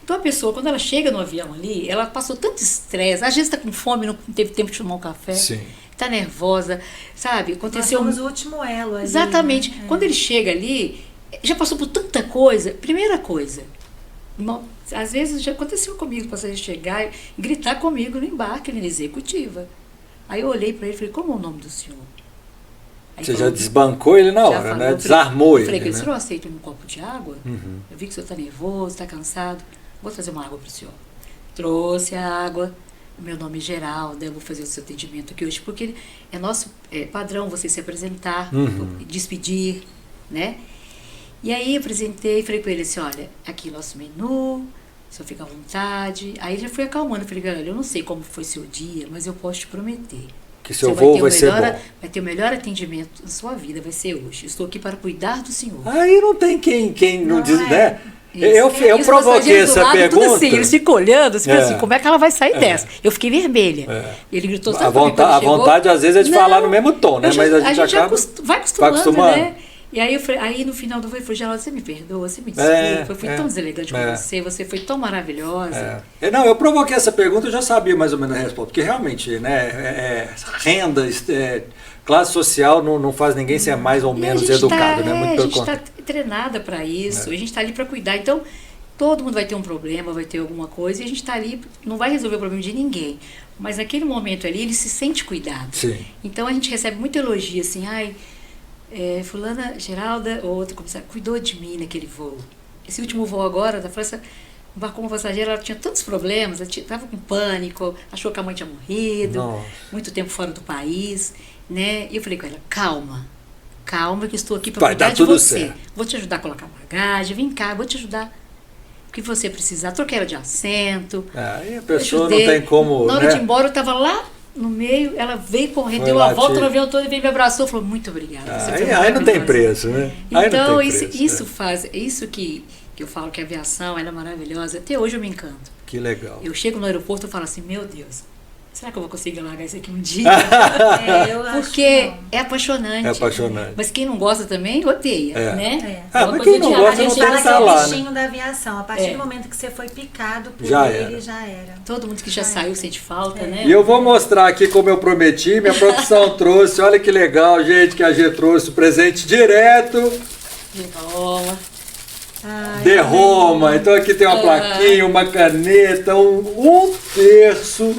Então a pessoa, quando ela chega no avião ali, ela passou tanto estresse, às vezes está com fome, não teve tempo de tomar um café, está nervosa, sabe? Aconteceu. Nós somos o último elo ali. Exatamente. Né? Quando ele chega ali, já passou por tanta coisa. Primeira coisa, às vezes já aconteceu comigo, para ele chegar e gritar comigo no embarque, na executiva. Aí eu olhei para ele e falei, como é o nome do senhor? Aí você já desbancou ele na hora, né? Desarmou ele. Eu falei, né? o senhor aceita um copo de água? Eu vi que o senhor está nervoso, está cansado. Vou trazer uma água para o senhor. Trouxe a água. O meu nome é Geralda, eu vou fazer o seu atendimento aqui hoje, porque é nosso padrão você se apresentar, despedir, né? E aí eu apresentei, falei para ele assim, olha, aqui nosso menu, o senhor fica à vontade. Aí ele já foi acalmando, eu falei, olha, eu não sei como foi seu dia, mas eu posso te prometer. Que seu voo vai ser bom. Vai ter o melhor atendimento da sua vida, vai ser hoje. Estou aqui para cuidar do senhor. Aí não tem quem não diz, né? Eu provoquei essa pergunta. Tudo assim, eles ficam olhando, assim, como é que ela vai sair dessa? Eu fiquei vermelha. Ele gritou tanto. A vontade às vezes é de falar no mesmo tom, né? Mas a gente acaba... vai acostumando, né? E aí, aí no final do voo, eu falei, Geraldo, você me perdoa, você me desculpa, eu fui tão deselegante com você foi tão maravilhosa. Não, eu provoquei essa pergunta, eu já sabia mais ou menos a resposta, porque realmente, né, renda, classe social não faz ninguém ser mais ou menos educado, né? Muito a gente está treinada para isso, a gente está ali para cuidar, então todo mundo vai ter um problema, vai ter alguma coisa, e a gente está ali, não vai resolver o problema de ninguém, mas naquele momento ali, ele se sente cuidado. Sim. Então a gente recebe muito elogio, assim, fulana, Geralda, ou outra comissária, cuidou de mim naquele voo. Esse último voo agora, da França, embarcou uma passageira, ela tinha tantos problemas, ela estava com pânico, achou que a mãe tinha morrido, muito tempo fora do país, né? E eu falei com ela, calma que estou aqui para cuidar de você. Certo. Vou te ajudar a colocar bagagem, vem cá, vou te ajudar. O que você precisar, troquei ela de assento. Aí a pessoa não tem como, na hora de ir embora, eu estava lá no meio, ela veio correndo, deu uma volta no avião todo e veio me abraçou e falou, muito obrigada. Aí não tem preço, né? Então, isso que eu falo que a aviação ela é maravilhosa. Até hoje eu me encanto. Que legal. Eu chego no aeroporto e falo assim, meu Deus, será que eu vou conseguir largar isso aqui um dia? Porque é apaixonante. É apaixonante. Mas quem não gosta também, odeia, né? Mas quem não gosta não tem que estar lá, né? O bichinho da aviação. A partir do momento que você foi picado por ele, já era. Todo mundo que já saiu sente falta, né? E eu vou mostrar aqui como eu prometi, minha produção trouxe, olha que legal, gente, que a G trouxe o presente direto de Roma. Então aqui tem uma plaquinha, uma caneta, um terço.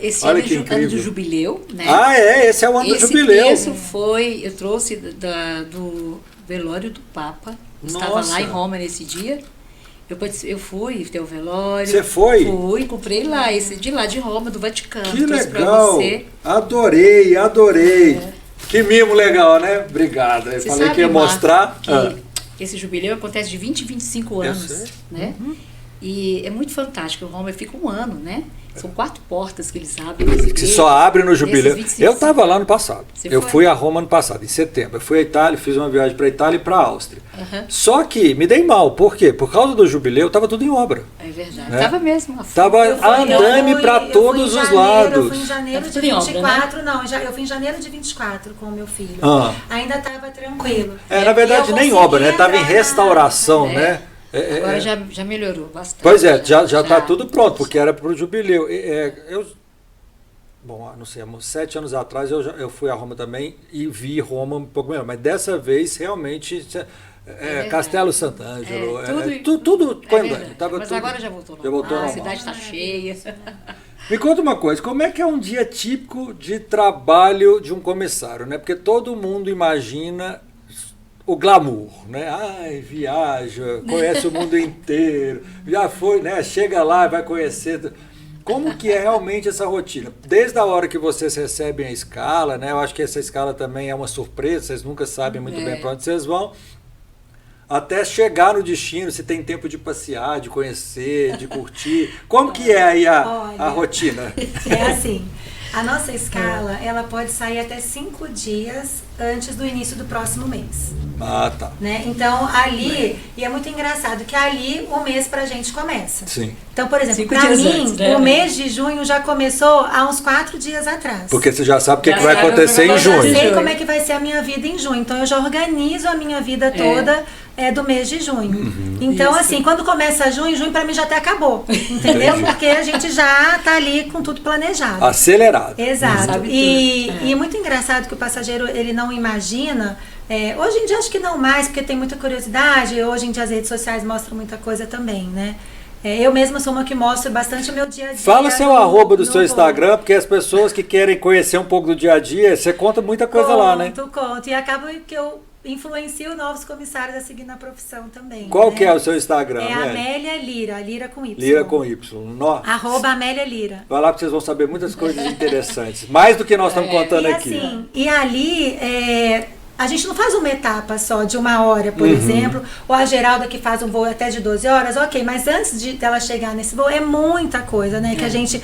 Esse ano é ano do jubileu, né? Esse é o ano do jubileu. Isso eu trouxe do velório do Papa. Estava lá em Roma nesse dia. Eu fui ter o velório. Você foi? Fui, comprei lá, esse de lá de Roma, do Vaticano. Que legal! Você. Adorei! Que mimo legal, né? Obrigado. Eu falei que ia mostrar. Esse jubileu acontece de 20 a 25 anos, né? E é muito fantástico. O Roma fica um ano, né? São 4 portas que eles abrem. Que só abre no jubileu. Eu estava lá no passado. Eu fui a Roma no passado, em setembro. Eu fui à Itália, fiz uma viagem para a Itália e para a Áustria. Só que me dei mal. Por quê? Por causa do jubileu, estava tudo em obra. É verdade. Estava mesmo. Estava andame para todos os lados. Eu fui em janeiro de 24. Não, eu fui em janeiro de 24 com o meu filho. Ainda estava tranquilo. Na verdade, nem obra, né? Estava em restauração, né? Agora já melhorou bastante. Pois já está tudo pronto, porque era para o jubileu. bom, não sei, uns 7 anos atrás eu fui a Roma também e vi Roma um pouco melhor. Mas dessa vez, realmente, Castelo Sant'Angelo, tudo Mas tudo, agora já voltou normal. Já voltou A normal. cidade está cheia. Me conta uma coisa, como é que é um dia típico de trabalho de um comissário, né? Porque todo mundo imagina o glamour, né? Ai, viaja, conhece o mundo inteiro, já foi, né? Chega lá, vai conhecer. Como que é realmente essa rotina? Desde a hora que vocês recebem a escala, né? Eu acho que essa escala também é uma surpresa, vocês nunca sabem muito bem para onde vocês vão. Até chegar no destino, se tem tempo de passear, de conhecer, de curtir. Como que é aí a rotina? É assim, a nossa escala, ela pode sair até 5 dias antes do início do próximo mês. Ah, tá. Né? Então, ali, e é muito engraçado que ali o mês pra gente começa. Sim. Então, por exemplo, 5 pra dias mim, antes, né? o mês de junho já começou há uns 4 dias atrás. Porque você já sabe o que, Já que vai sabe acontecer o que em vai junho. acontecer. Sei como é que vai ser a minha vida em junho. Então, eu já organizo a minha vida toda do mês de junho. Então, Isso. assim, quando começa junho pra mim já até acabou. Entendeu? Entendi. Porque a gente já tá ali com tudo planejado. Acelerado. Exato. Sabe E tudo. é muito engraçado que o passageiro ele não imagina. Hoje em dia acho que não mais, porque tem muita curiosidade. Hoje em dia as redes sociais mostram muita coisa também, né? Eu mesma sou uma que mostro bastante o meu dia a dia. Fala seu no- arroba do no seu voo. Instagram, porque as pessoas que querem conhecer um pouco do dia a dia, você conta muita coisa lá, né? Conto. E acaba que eu influencio novos comissários a seguir na profissão também. Qual né? que é o seu Instagram, É né? Amélia Lira, Lira com Y. Lira com Y. Arroba Amélia Lira. Vai lá que vocês vão saber muitas coisas interessantes. Mais do que nós estamos contando E aqui. assim, e ali a gente não faz uma etapa só de 1 hora, Uhum. por exemplo, ou a Geralda que faz um voo até de 12 horas, ok, mas antes dela chegar nesse voo é muita coisa, né? Que a gente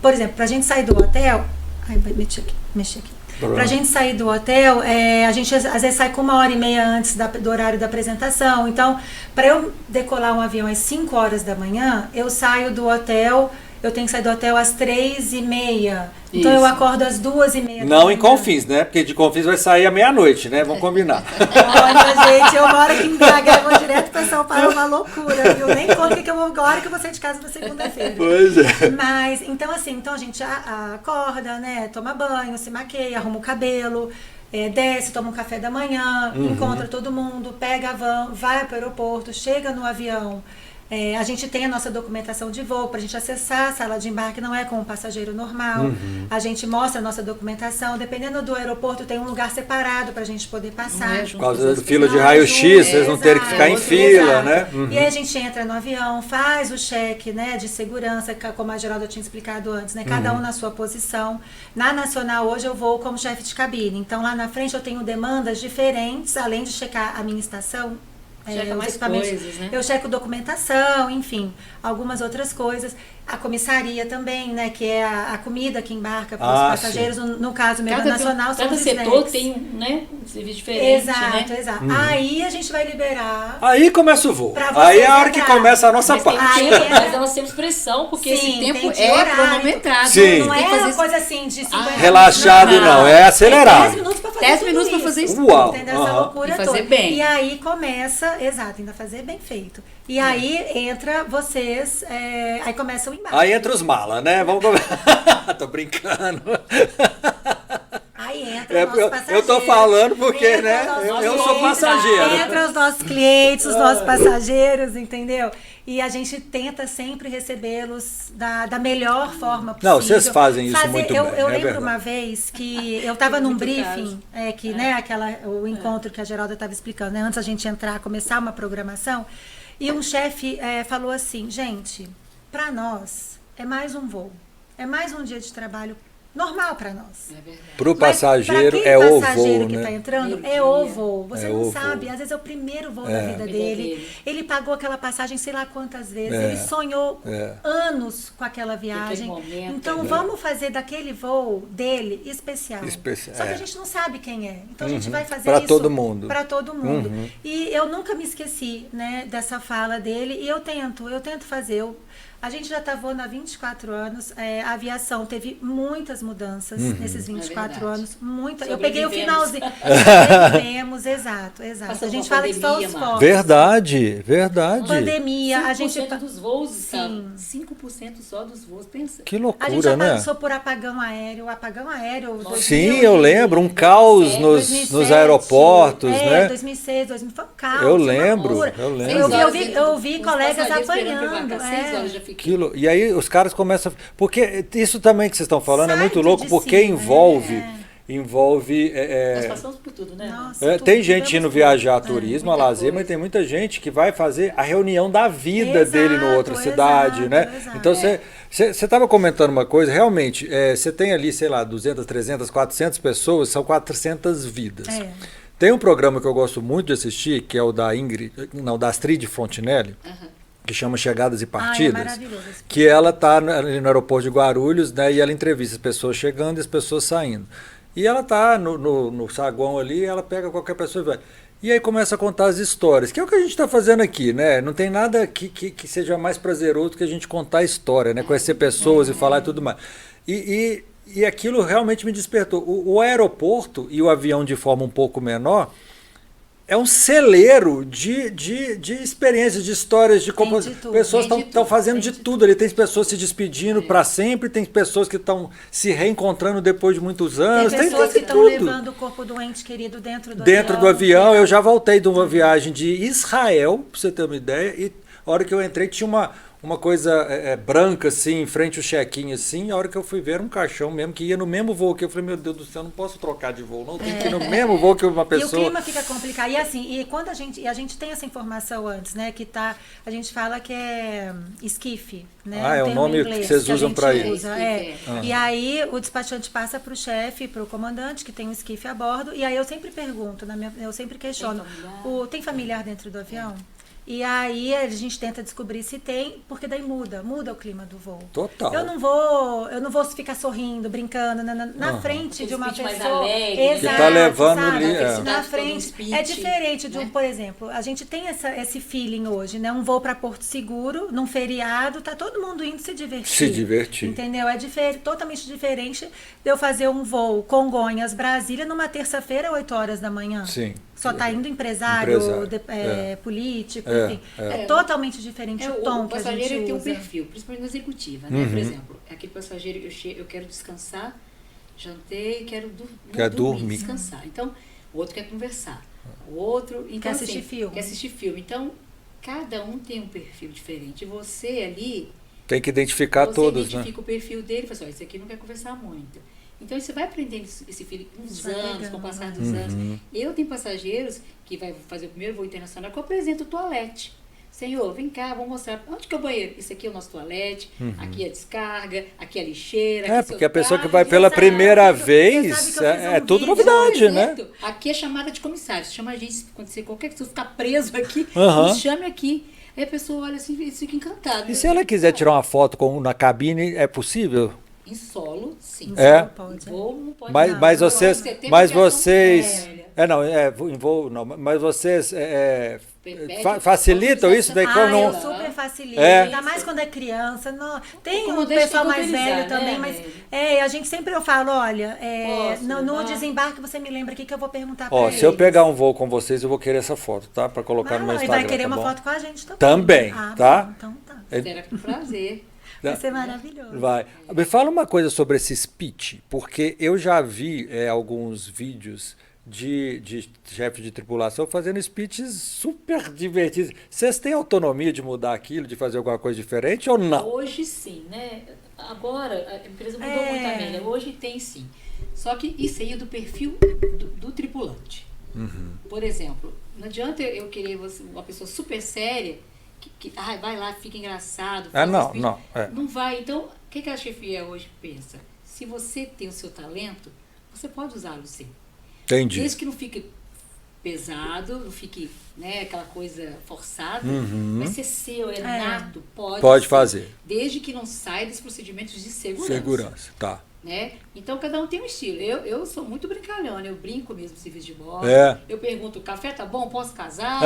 por exemplo, pra gente sair do hotel. Ai, vai mexer aqui. Pra gente sair do hotel, a gente às vezes sai com 1h30 antes do horário da apresentação. Então, para eu decolar um avião às 5 horas da manhã, eu saio do hotel. Eu tenho que sair do hotel às 3h30. Então eu Isso. acordo às 2h30. Não em Confins, né? Porque de Confins vai sair à meia-noite, né? Vamos combinar. Olha, gente, eu moro aqui em BH, eu vou direto pra São Paulo, é uma loucura, viu? Nem conto que eu vou agora que eu vou sair de casa na segunda-feira. Pois é. Mas, então assim, então a gente acorda, né? Toma banho, se maqueia, arruma o cabelo, desce, toma um café da manhã, encontra todo mundo, pega a van, vai pro aeroporto, chega no avião. A gente tem a nossa documentação de voo para a gente acessar a sala de embarque, não é com um passageiro normal. A gente mostra a nossa documentação. Dependendo do aeroporto, tem um lugar separado para a gente poder passar. Não é Por junto causa das da fila de pessoas. raio-x, vocês não terem que ficar em Exato, fila, exato. né? E aí a gente entra no avião, faz o cheque, né, de segurança, como a Geralda tinha explicado antes, né? Cada um na sua posição. Na Nacional, hoje eu vou como chefe de cabine. Então, lá na frente eu tenho demandas diferentes, além de checar a minha estação. Checa Os mais equipamentos. coisas, né? Eu checo documentação, enfim, algumas outras coisas. A comissaria também, né, que é a comida que embarca para os passageiros. No caso, Mega Nacional, são Cada os setor snacks. tem um serviço diferente, Exato, né? exato. Aí a gente vai liberar. Aí começa o voo. Pra Aí é vocês a hora que entrar. começa a nossa Mas, tem um parte. tempo, mas nós temos pressão, porque Sim, esse tempo tem de é horário. cronometrado. Sim. Não Tem é que fazer uma isso. coisa assim de 50 Relaxado não, é acelerado. 10 minutos pra fazer 10 tudo minutos pra isso. fazer isso. Uau. Entendeu? Essa Aham. loucura E fazer toda. bem. E aí começa, exato, ainda fazer bem feito. E aí entra vocês, aí começa o embarque. Aí entra os malas, né? Vamos começar. Tô brincando. Aí entra os nossos Eu passageiros. tô falando porque, Entra né? os nossos Eu sou clientes, passageiro. Entra os nossos clientes, os nossos passageiros, entendeu? E a gente tenta sempre recebê-los da melhor forma possível. Não, vocês fazem isso muito eu, bem, Eu é lembro verdade. uma vez que eu estava num Muito briefing, né, o encontro que a Geralda estava explicando, né, antes a gente entrar, começar uma programação, e um chefe falou assim, gente, para nós é mais um voo, é mais um dia de trabalho normal para nós. É verdade. Pro Mas passageiro pra é aquele o passageiro voo, que né? está entrando, Primeiro é o dia. voo. Você É não o sabe, voo. às vezes é o primeiro voo da vida dele. dele. Ele pagou aquela passagem sei lá quantas vezes. É. Ele sonhou É. anos com aquela viagem. momento, Então vamos fazer daquele voo dele especial. Especial, Só que é. a gente não sabe quem é. Então a gente vai fazer Pra isso todo mundo. para todo mundo. Uhum. E eu nunca me esqueci, né, dessa fala dele. E eu tento fazer. A gente já está voando há 24 anos. A aviação teve muitas mudanças nesses 24 anos. Eu peguei o finalzinho. Sobrevivemos, exato. Passamos A gente uma fala que só os pandemia, focos. Verdade. Pandemia, a gente... 5% dos voos, Sim. 5% só dos voos, pensa. Que A gente loucura, já né? passou por apagão aéreo. Sim, eu lembro. Um caos nos 2007, aeroportos, né? 2006, foi um caos. Eu uma lembro, loucura. eu lembro. Eu vi colegas apanhando. E aí os caras começam. Porque isso também que vocês estão falando é Sai muito de louco, porque si, envolve. Nós passamos por tudo, né? Nossa, Tem gente indo viajar a tudo. turismo, a muita lazer, coisa. mas tem muita gente que vai fazer a reunião da vida Exato, dele em outra cidade, exato, né? exato. Então você estava comentando uma coisa, realmente, você tem ali, sei lá, 200, 300, 400 pessoas, são 400 vidas. Tem um programa que eu gosto muito de assistir, que é o da da Astrid Fontinelli, que chama Chegadas e Partidas, maravilhoso. que ela está ali no aeroporto de Guarulhos, né, e ela entrevista as pessoas chegando e as pessoas saindo. E ela tá no saguão ali, ela pega qualquer pessoa e vai. E aí começa a contar as histórias, que é o que a gente está fazendo aqui, né? Não tem nada que seja mais prazeroso que a gente contar a história, né? Conhecer pessoas e falar e tudo mais. E aquilo realmente me despertou. O aeroporto e o avião de forma um pouco menor é um celeiro de experiências, de histórias, de como pessoas estão fazendo de tudo ali. Tem pessoas se despedindo para sempre, tem pessoas que estão se reencontrando depois de muitos anos. Tem pessoas que estão tudo. levando o corpo do ente querido dentro do avião. Eu já voltei de uma viagem de Israel, para você ter uma ideia, e a hora que eu entrei tinha uma coisa branca assim, em frente ao check-in assim, a hora que eu fui ver era um caixão mesmo, que ia no mesmo voo que eu falei, meu Deus do céu, não posso trocar de voo, não, tem que ir no mesmo voo que uma pessoa. E o clima fica complicado. E assim, quando a gente tem essa informação antes, né, que a gente fala que é esquife, né? É o nome que vocês usam para isso. E aí o despachante passa para o chefe, para o comandante, que tem um esquife a bordo, e aí eu sempre pergunto, eu sempre questiono, tem familiar dentro do avião? E aí a gente tenta descobrir se tem, porque daí muda o clima do voo. Total. Eu não vou ficar sorrindo, brincando na frente de uma pessoa. Que tá levando ali. Na frente. É diferente de por exemplo, a gente tem esse feeling hoje, né? Um voo para Porto Seguro, num feriado, tá todo mundo indo se divertir. Entendeu? É totalmente diferente de eu fazer um voo Congonhas-Brasília numa terça-feira, 8 horas da manhã. Sim. Só tá indo empresário. Político, enfim. É totalmente diferente o tom que a gente usa. O passageiro tem um perfil, principalmente na executiva, né? Por exemplo, aquele passageiro, eu quero descansar, jantei, quero dormir, descansar. Então, o outro quer conversar. O outro então, quer assistir filme. Quer assistir filme. Então, cada um tem um perfil diferente. Você ali... Tem que identificar todos, né? Você identifica o perfil dele e fala assim, esse aqui não quer conversar muito. Então, você vai aprendendo esse feeling com os anos, com o passar dos anos. Eu tenho passageiros que vai fazer o primeiro voo internacional que eu apresento o toalete. Senhor, vem cá, vamos mostrar. Onde que é o banheiro? Isso aqui é o nosso toalete, aqui é a descarga, aqui é a lixeira. Porque a pessoa que vai pela primeira vez, é tudo novidade, né? Aqui é chamada de comissário. Se chama a gente, se acontecer qualquer coisa, ficar preso aqui, me chame aqui. Aí a pessoa olha assim e fica encantada. E se ela quiser tirar uma foto na cabine, é possível? Em solo, sim. Pode. Em voo, não pode. Mas vocês... em voo não. Mas vocês facilitam isso? Daí eu super facilito. Ainda mais quando é criança. Tem um pessoal mais velho também, mas a gente sempre eu falo, olha, no desembarque você me lembra aqui que eu vou perguntar pra eles. Se eu pegar um voo com vocês, eu vou querer essa foto, tá? Pra colocar no meu Instagram. E vai querer uma foto com a gente também. Também, tá? Bom, então tá. Será com prazer. Vai ser maravilhoso. Vai. Me fala uma coisa sobre esse speech, porque eu já vi alguns vídeos de chefe de tripulação fazendo speeches super divertidos. Vocês têm autonomia de mudar aquilo, de fazer alguma coisa diferente ou não? Hoje sim, né? Agora a empresa mudou muito também, né? Hoje tem sim. Só que isso aí é do perfil do tripulante. Por exemplo, não adianta eu querer uma pessoa super séria que vai lá, fica engraçado. Não vai. Então, o que a chefia hoje pensa? Se você tem o seu talento, você pode usá-lo sim. Entendi. Desde que não fique pesado, não fique aquela coisa forçada, vai ser seu, nato, pode fazer. Desde que não saia dos procedimentos de segurança. Tá. né? Então cada um tem um estilo. Eu sou muito brincalhona, eu brinco mesmo no serviço de bordo. Eu pergunto, café tá bom? Posso casar?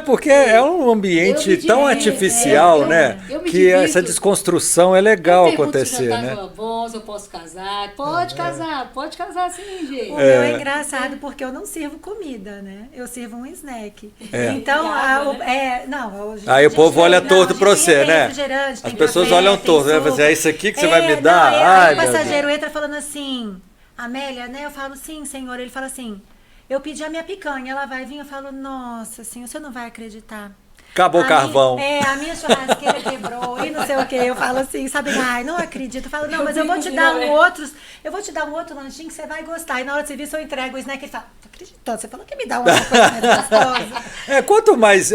Porque é um ambiente tão artificial, né? Que essa desconstrução é legal acontecer, né? Se bom, se eu posso casar. Pode casar sim, gente. O meu é engraçado porque eu não sirvo comida, né? Eu sirvo um snack. Então, aí o povo olha torto pra você, né? As pessoas olham torto, né? É isso aqui que você vai me dar? Aí o passageiro entra falando assim, Amélia, né? Eu falo, sim, senhor. Ele fala assim, eu pedi a minha picanha, ela vai vir. Eu falo, nossa, senhor, você não vai acreditar. Acabou o carvão. A minha churrasqueira quebrou e não sei o que. Eu falo assim, sabe? Ai, não acredito. Eu falo, não, mas eu vou te dar um outro lanchinho que você vai gostar. E na hora de serviço eu entrego o snack. Ele fala, tô acreditando, você falou que me dá uma coisa mais gostosa. Quanto mais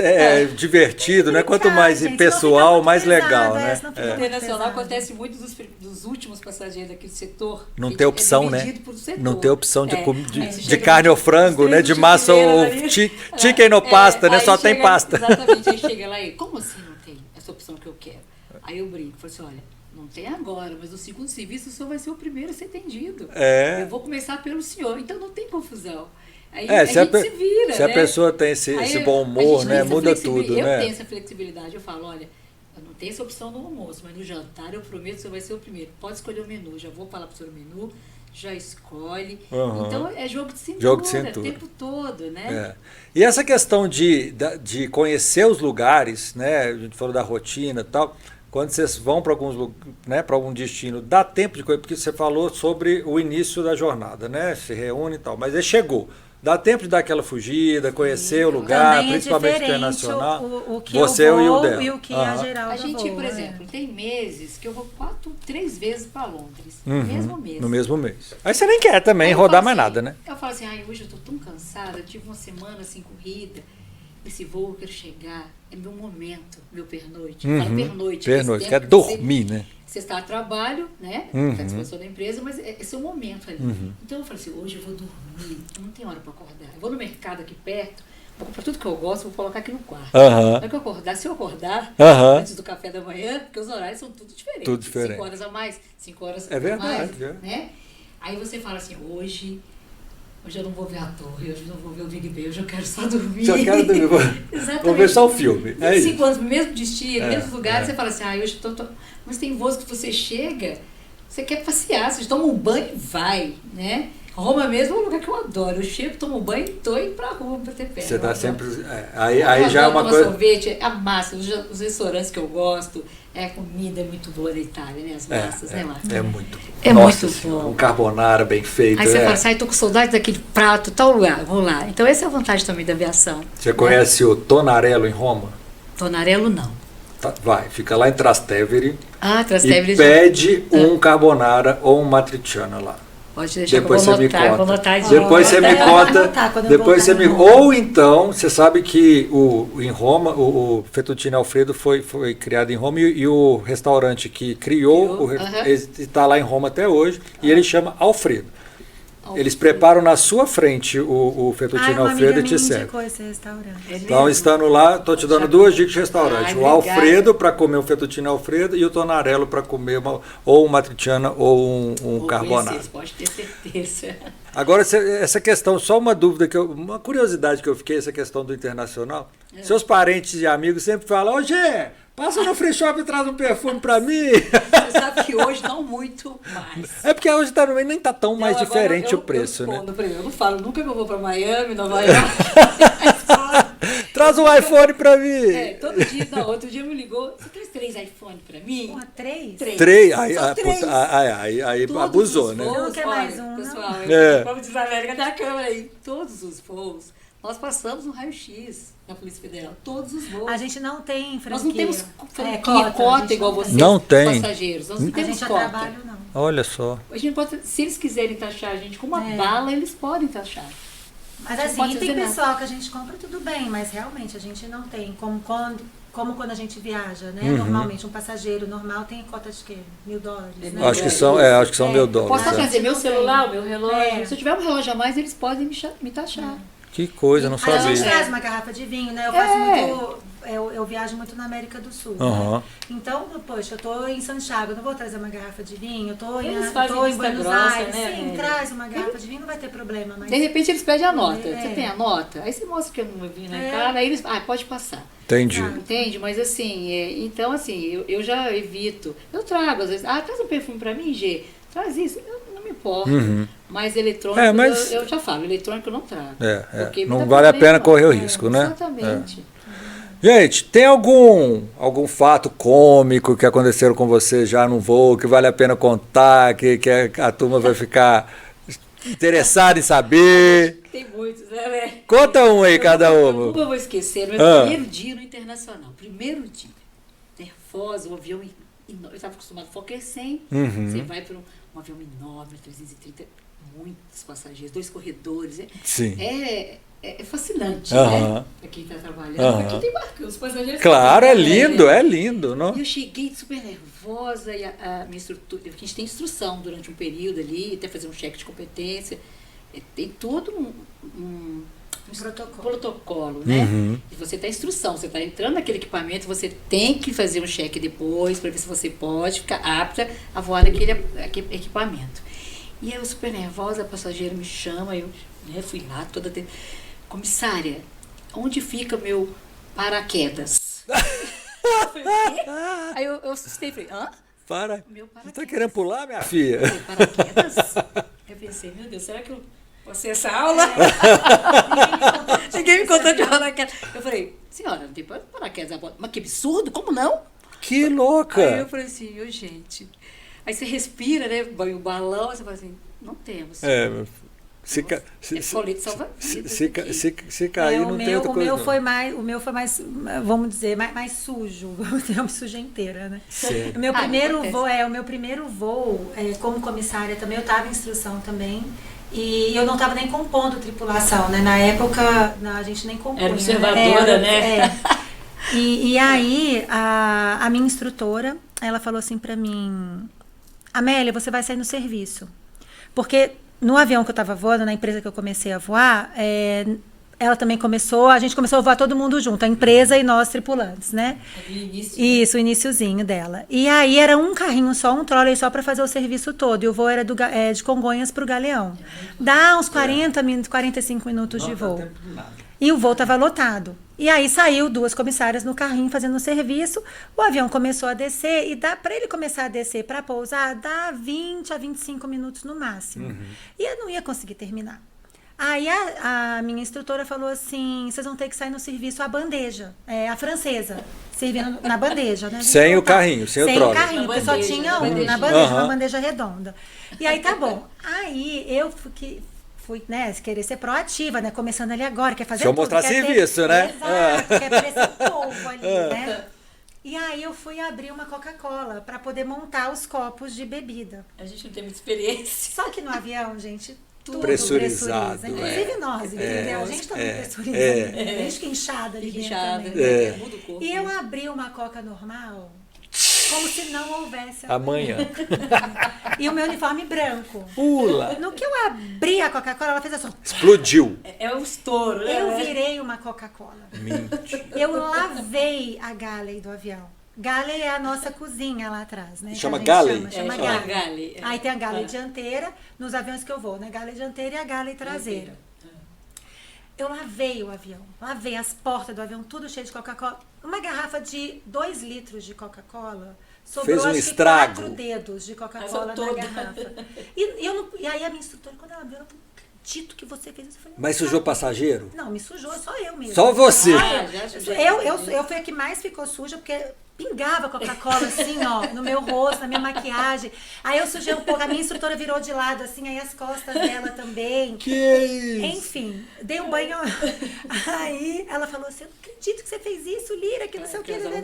divertido, né? Quanto mais pessoal, mais legal, né? Internacional acontece muito dos últimos passageiros aqui do setor. Não tem opção, né? Não tem opção de carne ou frango, né? De massa ou chicken ou pasta, né? Só tem pasta. Exatamente. Aí chega lá e, como assim não tem essa opção que eu quero? Aí eu brinco, falo assim, olha, não tem agora, mas no segundo serviço o senhor vai ser o primeiro a ser atendido. Eu vou começar pelo senhor, então não tem confusão. Aí a gente se vira, se a pessoa tem esse bom humor, né, muda tudo, né? Eu tenho essa flexibilidade, eu falo, olha, eu não tenho essa opção no almoço, mas no jantar eu prometo que você vai ser o primeiro. Pode escolher o menu, já vou falar pro senhor o menu, já escolhe. Então é jogo de cintura o tempo todo, né? E essa questão de conhecer os lugares, né? A gente falou da rotina e tal. Quando vocês vão para algum destino, dá tempo de coisa, porque você falou sobre o início da jornada, né? Se reúne e tal, mas aí chegou. Dá tempo de dar aquela fugida, conhecer o lugar, principalmente internacional. O que você eu vou e o dela. E o que a Geralda A gente, voa, por exemplo, tem meses que eu vou 3 vezes para Londres, no mesmo mês. Aí você nem quer também rodar mais nada, né? Eu falo assim, hoje eu tô tão cansada, eu tive uma semana assim corrida, esse voo eu quero chegar, é meu momento, meu pernoite. Eu falo pernoite. Pernoite, quer dormir, né? Você está a trabalho, né? Está à disposição da empresa, mas é seu momento ali. Então eu falei assim, hoje eu vou dormir, eu não tenho hora para acordar. Eu vou no mercado aqui perto, vou comprar tudo que eu gosto, vou colocar aqui no quarto. Na hora que eu acordar, se eu acordar antes do café da manhã, porque os horários são tudo diferentes. Tudo diferente. 5 horas a mais, 5 horas a mais, né? Aí você fala assim, hoje eu não vou ver a torre, hoje eu não vou ver o Big Ben, hoje eu quero só dormir. Só quero dormir. Vou ver só o filme. 5 anos, mesmo destino, mesmos lugares, você fala assim, hoje eu tô... Mas tem voos que você chega, você quer passear, você toma um banho e vai, né? Roma mesmo é um lugar que eu adoro. Eu chego, tomo um banho e tô indo pra Roma pra ter perto. Você tá sempre... Aí já é uma coisa... sorvete, a massa, os restaurantes que eu gosto, a comida é muito boa na Itália, né? As massas, né, Marcos? É muito bom. É muito bom. Um carbonara bem feito. Aí você fala assim, tô com saudade daquele prato, tal lugar, vou lá. Então essa é a vantagem também da aviação. Você conhece o Tonarello em Roma? Tonarello não. Vai, fica lá em Trastevere. Trastevere. E pede um carbonara ou um matriciana lá. Pode deixar depois que eu você vou anotar. Depois você me conta. Depois você me... Ou então, você sabe que em Roma, o fettuccine Alfredo foi criado em Roma e o restaurante que criou está lá em Roma até hoje e ele chama Alfredo. Eles preparam na sua frente o fettuccine Alfredo e te servem. Esse restaurante. Então, estando lá, estou te dando 2 dicas de restaurante. O Alfredo para comer o fettuccine Alfredo e o Tonarello para comer ou uma matriciana ou um carbonara. Pode ter certeza. Agora, essa questão, só uma dúvida, uma curiosidade que eu fiquei, essa questão do internacional. Seus parentes e amigos sempre falam, ô Gê, passa no free shop e traz um perfume pra mim. Você sabe que hoje não muito mais. É porque hoje nem tá tão mais diferente o preço, né? Eu não falo nunca que eu vou pra Miami, Nova York. Traz um iPhone pra mim. Todo dia, outro dia me ligou, você traz 3 iPhones pra mim? Porra, 3? 3? Aí abusou, né? Não quer mais um, pessoal, vamos dizer a América da câmera aí. Todos os voos, nós passamos no raio-x na Polícia Federal. Todos os voos. A gente não tem franquia. Nós não temos cota igual vocês, não tem. Passageiros. Nós não temos cota. Trabalho, não. Olha só. A gente pode, se eles quiserem taxar a gente com uma bala, eles podem taxar. Mas assim, tem pessoal que a gente compra tudo bem, mas realmente a gente não tem. Como quando a gente viaja, né? Normalmente um passageiro normal tem cota de quê? $1.000, né? Acho que são $1.000. Posso trazer meu celular, meu relógio. Se eu tiver um relógio a mais, eles podem me taxar. Que coisa, não sabia. A gente traz uma garrafa de vinho, né? Eu faço muito eu viajo muito na América do Sul. Aham. Né? Então, poxa, eu tô em Santiago, eu não vou trazer uma garrafa de vinho, eu tô Eles em fazem Buenos vista Aires, grossa, né? sim, traz uma garrafa de vinho, não vai ter problema. Mas... De repente eles pedem a nota. É. Você tem a nota? Aí você mostra que eu não vi na É. cara, aí eles. Pode passar. Entendi. Entende? Mas assim, então assim, eu já evito. Eu trago, às vezes, traz um perfume pra mim, Gê. Traz isso. Eu não me importo. Mas eletrônico, mas- eu já falo, eletrônico eu não trago. Porque me Não dá vale a problema. pena correr o risco, né? Exatamente. Gente, tem algum fato cômico que aconteceu com você já no voo, que vale a pena contar, que a turma vai ficar interessada em saber? Tem muitos, né? Conta um aí, cada Eu uma. nunca vou esquecer, meu primeiro dia no internacional. Primeiro dia. Nervosa, o avião. Eu estava acostumado a Fokker 100. Você vai para um avião enorme, 330, muitos passageiros, 2 corredores. Sim. É fascinante, Aham. né? Para quem está trabalhando. Aham. Aqui tem barco, os passageiros. Claro, é lindo, é. é lindo. Não? E eu cheguei super nervosa e a minha instrutora, porque a gente tem instrução durante um período ali, até fazer um cheque de competência. Tem todo um protocolo, né? E você tem instrução, você está entrando naquele equipamento, você tem que fazer um cheque depois para ver se você pode ficar apta a voar naquele equipamento. E eu super nervosa, a passageira me chama, eu fui lá toda... Comissária, onde fica meu paraquedas? Eu falei, o quê? Aí eu assustei e falei, hã? Para. Meu Você paraquedas. tá querendo pular, minha filha? Eu falei, paraquedas? Eu pensei, meu Deus, será que eu passei essa aula? Ninguém me contou de paraquedas. Eu falei, senhora, não tem paraquedas a bordo. Mas que absurdo, como não? Que Aí eu louca! falei assim, gente... Aí você respira, né? Vai o balão, você fala assim, não temos. Se colete salva-vidas aqui. se cair, não tem outra coisa. O meu foi mais, vamos dizer, mais sujo. Eu me sujei inteira, né? Sério? O meu não primeiro acontece. voo, como comissária também, eu estava em instrução também. E eu não estava nem compondo tripulação, né? Na época, a gente nem compunha. Era observadora, né? E aí, a minha instrutora, ela falou assim pra mim, Amélia, você vai sair no serviço. Porque no avião que eu estava voando, na empresa que eu comecei a voar, ela também a gente começou a voar todo mundo junto, a empresa e nós tripulantes, né? Isso, o iniciozinho dela. E aí era um carrinho só, um trolley só para fazer o serviço todo. E o voo era de Congonhas para o Galeão. Dá uns 45 minutos de voo. E o voo estava lotado. E aí saiu 2 comissárias no carrinho fazendo o serviço, o avião começou a descer, e para ele começar a descer para pousar, dá 20 a 25 minutos no máximo. E eu não ia conseguir terminar. Aí a minha instrutora falou assim, vocês vão ter que sair no serviço a bandeja, a francesa, servindo na bandeja, né? Sem o carrinho, sem o trolley. Sem o carrinho, porque só tinha na bandeja, uma bandeja redonda. E aí tá bom. Aí eu fui, né, querer ser proativa, né, começando ali agora, quer fazer Deixa eu tudo. mostrar serviço, né? Exato, quer parecer um povo ali, né? E aí eu fui abrir uma Coca-Cola para poder montar os copos de bebida. A gente não tem muita experiência. Só que no avião, gente, tudo Pressurizado, pressuriza. Inclusive nós, entendeu? A gente também pressuriza. A gente fica inchada ali dentro também. Muda o corpo. E eu abri uma Coca normal, como se não houvesse Amanhã. E o meu uniforme branco. Pula. No que eu abri a Coca-Cola, ela fez assim. Explodiu. É o estouro, né? Eu virei uma Coca-Cola. Eu lavei a galley do avião. Galley é a nossa cozinha lá atrás, né? Chama Que a gente galley? Chama Chama galley. galley. Aí tem a galley dianteira, nos aviões que eu vou, né? Galley dianteira e a galley traseira. Eu lavei o avião, lavei as portas do avião, tudo cheio de Coca-Cola. Uma garrafa de 2 litros de Coca-Cola, sobrou Fez um acho estrago. que 4 dedos de Coca-Cola na toda. garrafa. E aí a minha instrutora, quando ela viu, ela falou, não acredito que você fez isso. Eu falei, Mas não, sujou passageiro? Não, me sujou, só eu mesmo. Só você? Eu fui a que mais ficou suja, porque pingava Coca-Cola assim, ó, no meu rosto, na minha maquiagem. Aí eu sujei um pouco, a minha instrutora virou de lado, assim, aí as costas dela também. Que isso? Enfim, dei um banho. Aí ela falou assim, eu não acredito que você fez isso, Lira, que não sei o que. Eu falei,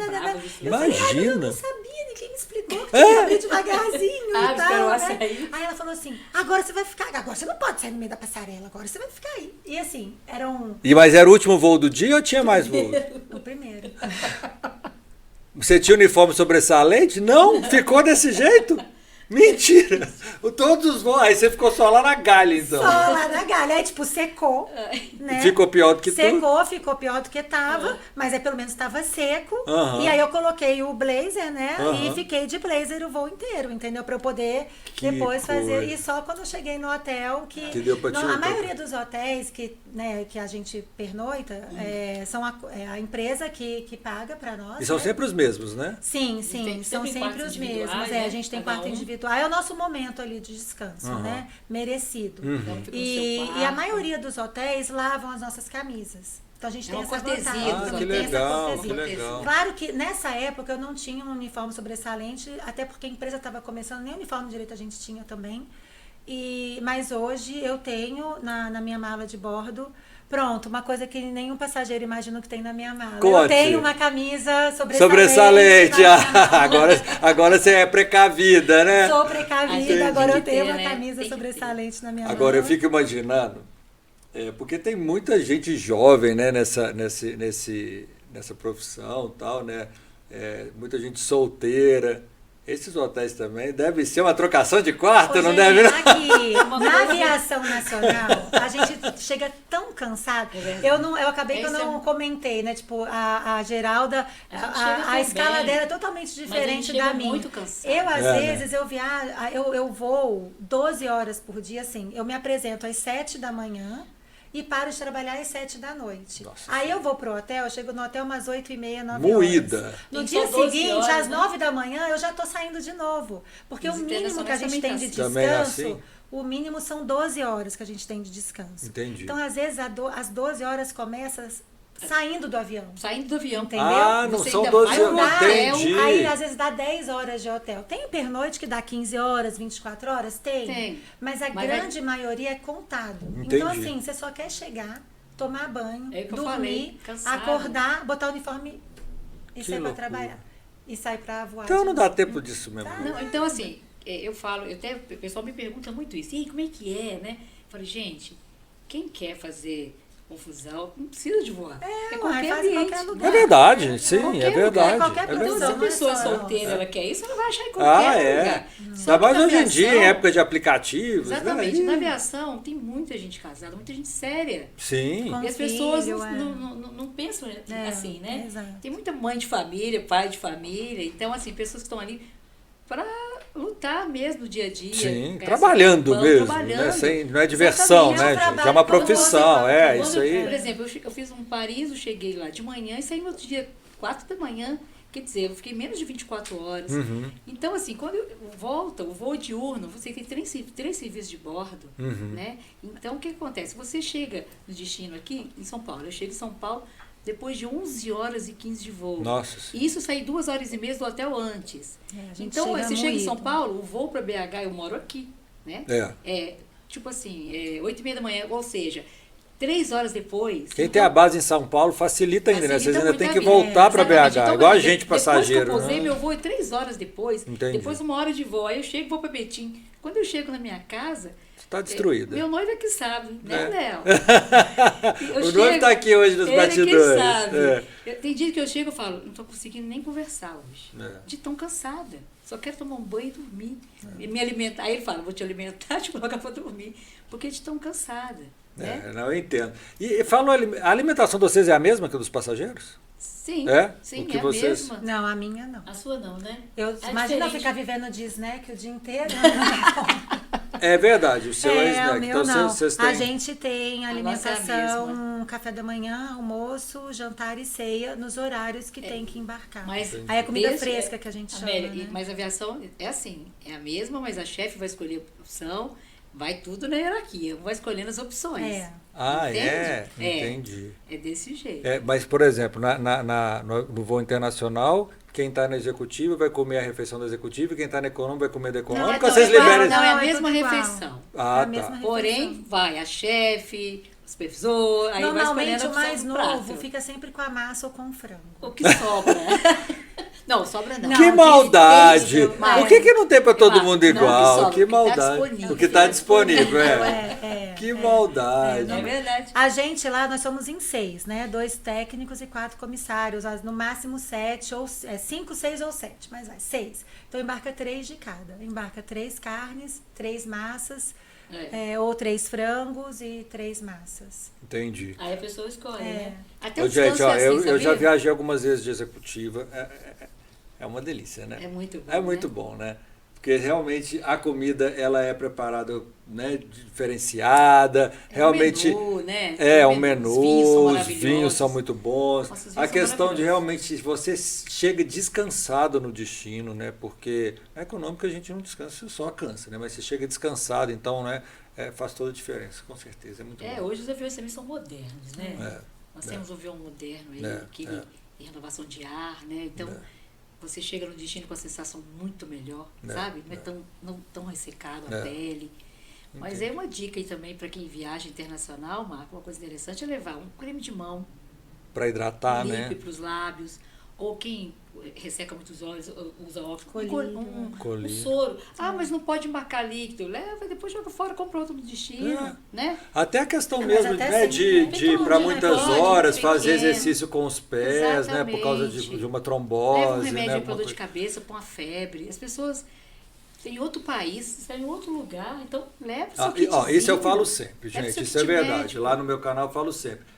Imagina. eu não sabia, ninguém me explicou que tinha que abrir devagarzinho e tal, esperou né? açaí. Aí ela falou assim, agora você vai ficar, agora você não pode sair no meio da passarela, agora você vai ficar aí. E assim, Mas era o último voo do dia ou tinha mais voos? o primeiro. Você tinha uniforme sobressalente? Não? Ficou desse jeito? Mentira! Todos os voos. Aí você ficou só lá na galha, então. Só lá na galha. Aí, tipo, secou. Né? Ficou pior do que tudo. Secou, ficou pior do que tava, mas aí pelo menos estava seco. E aí eu coloquei o blazer, né? E fiquei de blazer o voo inteiro, entendeu? Pra eu poder depois fazer. E só quando eu cheguei no hotel que deu pra a maioria dos hotéis que, né, que a gente pernoita são a empresa que paga pra nós. E são né? sempre os mesmos, né? Sim, são tem sempre quartos os individuais, mesmos. né? A gente tem Cada quarto um. individual. É o nosso momento ali de descanso, né? Merecido. Então, fica no seu E a quarto. maioria dos hotéis lavam as nossas camisas. Então a gente tem uma essa cortesia vantagem. dos que tem essa legal, cortesia. que legal. Claro que nessa época eu não tinha um uniforme sobressalente, até porque a empresa estava começando, nem uniforme direito a gente tinha também. Mas hoje eu tenho na minha mala de bordo, pronto, uma coisa que nenhum passageiro imagina que tem na minha mala. Conte. Eu tenho uma camisa sobressalente. Sobressalente. na minha mala. Agora você é precavida, né? Sou precavida, Entendi. agora eu Tem que tenho ter, uma né? camisa Tem que sobressalente na minha mala. Agora eu fico imaginando, porque tem muita gente jovem, né, nessa profissão e tal, né? Muita gente solteira. Esses hotéis também devem ser uma trocação de quarto, Ô, não gente, deve? aqui, na aviação nacional, a gente chega tão cansado. Eu acabei que eu não comentei, né? Tipo, a Geralda, a escala bem, dela é totalmente diferente chega da minha. muito cansada. Eu, às né? vezes, eu viajo, eu vou 12 horas por dia, assim. Eu me apresento às 7 da manhã. E paro de trabalhar às 7 da noite. Nossa Aí eu vou pro hotel, eu chego no hotel umas 8h30, 9 Moída. horas. No Tem dia só 12 seguinte, horas, às né? 9 da manhã, eu já tô saindo de novo. Porque Os o mínimo que a gente tem de Também é descanso, assim? o mínimo são 12 horas que a gente tem de descanso. Entendi. Então, às vezes, as 12 horas começa saindo do avião. Saindo do avião. Entendeu? Ah, não Você são ainda 12 vai pro horas. hotel, Entendi. Aí, às vezes, dá 10 horas de hotel. Tem pernoite que dá 15 horas, 24 horas? Tem. Mas a grande maioria é contado. Entendi. Então, assim, você só quer chegar, tomar banho, É o que eu dormir, falei, cansado. acordar, botar o uniforme e Que sair pra loucura. trabalhar. E sair pra voar. Então não dá tempo disso mesmo. Não, então, assim, eu falo, até o pessoal me pergunta muito isso. E aí, como é que é, né? Eu falei, gente, quem quer fazer confusão não precisa de voar. É Uai, faz em ambiente. qualquer lugar. É verdade, sim, Qualquer é verdade. lugar, qualquer é Então, se verdade. a pessoa é Não é só solteira, nossa. ela quer isso, ela vai achar em qualquer lugar. Só Ainda que mais na hoje em dia, em aviação- época de aplicativos. Exatamente. Né? Na aviação tem muita gente casada, muita gente séria. Sim. Com E as pessoas filho, não pensam assim, né? exato. Tem muita mãe de família, pai de família. Então, assim, pessoas que estão ali para lutar mesmo no dia a dia. Sim, ganhar trabalhando seu pão, mesmo. trabalhando. Né? Não é diversão, Exatamente, é um né, gente? trabalho É uma quando profissão, você- isso aí. Por exemplo, eu fiz um Paris, eu cheguei lá de manhã e saí no outro dia, 4 da manhã. Quer dizer, eu fiquei menos de 24 horas. Uhum. Então, assim, quando eu volto, o voo diurno, você tem três serviços de bordo, Uhum. né? Então, o que acontece? Você chega no destino aqui, em São Paulo. Eu chego em São Paulo depois de 11 horas e 15 de voo. Nossa Senhora. E isso eu saí 2 horas e meia do hotel antes. A gente Então, chega você chega em São moído. Paulo, o voo para BH, eu moro aqui, né? Tipo assim, 8h30 da manhã, ou seja, 3 horas depois. Quem tem a base em São Paulo facilita ainda, né? Vocês Facilita ainda tem muito que a vida. voltar para Exatamente. BH, Então, igual a mas gente Depois passageiro. que eu posei, né? meu voo é 3 horas depois. Entendi. Depois 1 hora de voo. Aí eu chego e vou para Betim. Quando eu chego na minha casa... Você está destruída. Meu noivo é que sabe, né, Léo? O noivo está aqui hoje nos ele bastidores. que sabe. É. Tem dia que eu chego e falo, não estou conseguindo nem conversar hoje. É. De tão cansada. Só quero tomar um banho e dormir. E me alimentar. Aí ele fala, vou te alimentar, te colocar para dormir. Porque de tão cansada. Né? Não, eu entendo. E falou, a alimentação de vocês é a mesma que a dos passageiros? Sim, O que é a vocês- mesma. Não, a minha não. A sua não, né? Imagina eu diferente. ficar vivendo de snack o dia inteiro. É verdade, o seu é, O snack. meu Então não. vocês têm... A gente tem A nossa é a alimentação, café da manhã, almoço, jantar e ceia nos horários que tem que embarcar. Mas Aí é comida desde- fresca que a gente chama, Amélia, né? mas a aviação é assim, é a mesma, mas a chefe vai escolher a opção, vai tudo na hierarquia, vai escolhendo as opções. É. Ah, Entende? Entendi. É desse jeito. Mas, por exemplo, no voo internacional, quem está na executiva vai comer a refeição da executiva e quem está na econômica vai comer da econômica. tudo Vocês igual, liberam... Não, é a Não, é mesma tudo igual. refeição. Ah, É a mesma tá. Porém, vai a chefe, o supervisor, aí vai Normalmente escolhendo a o opção mais do novo prato. fica sempre com a massa ou com o frango. O que sobra. Não, sobra não. Que maldade! difícil, Por que não tem para todo Não, mundo não, igual? sobra, Que o que tá maldade. disponível. O que está disponível, é. Que maldade. É verdade. A gente lá, nós somos em 6, né? 2 técnicos e 4 comissários. No máximo 7, ou 5, 6 ou 7, mas vai, 6. Então embarca 3 de cada. Embarca 3 carnes, 3 massas, ou 3 frangos e 3 massas. Entendi. Aí a pessoa escolhe, né? Até Ô, os gente, cantos é assim, eu já sabia? viajei algumas vezes de executiva. É uma delícia, né? É muito bom, É muito né? bom, né? Porque realmente a comida ela é preparada, né, diferenciada, realmente menu, né? um menu, Os vinhos são os maravilhosos. vinhos são muito bons. Nossa, os vinhos A são questão de maravilhosos. realmente você chega descansado no destino, né? Porque é econômico, a gente não descansa, só cansa, né? Mas você chega descansado, então, né, faz toda a diferença, com certeza, é muito bom. Hoje os aviões também são modernos, né? Nós É. temos o avião moderno aí, que tem renovação de ar, né? Então, você chega no destino com a sensação muito melhor, sabe? Não tão ressecado a pele. Mas é uma dica aí também para quem viaja internacional, Marco, uma coisa interessante é levar um creme de mão, Para hidratar, um né? lip para os lábios, ou quem resseca muitos olhos, usa óculos, Colírio, um Colírio. soro. Ah, mas não pode embarcar líquido. Leva e depois joga fora, compra outro no destino, né? Até a questão Mas mesmo, até né, assim, de pequeno, para né? muitas Pode, horas pequeno. fazer exercício com os pés, né, por causa Exatamente. de uma Leva trombose, um remédio né, para alguma dor de coisa. cabeça, para uma febre. As pessoas têm outro país, estão em outro lugar, então leva o seu kitzinho. Isso eu falo sempre, Leva gente, seu isso é kit verdade. médico. Lá no meu canal eu falo sempre.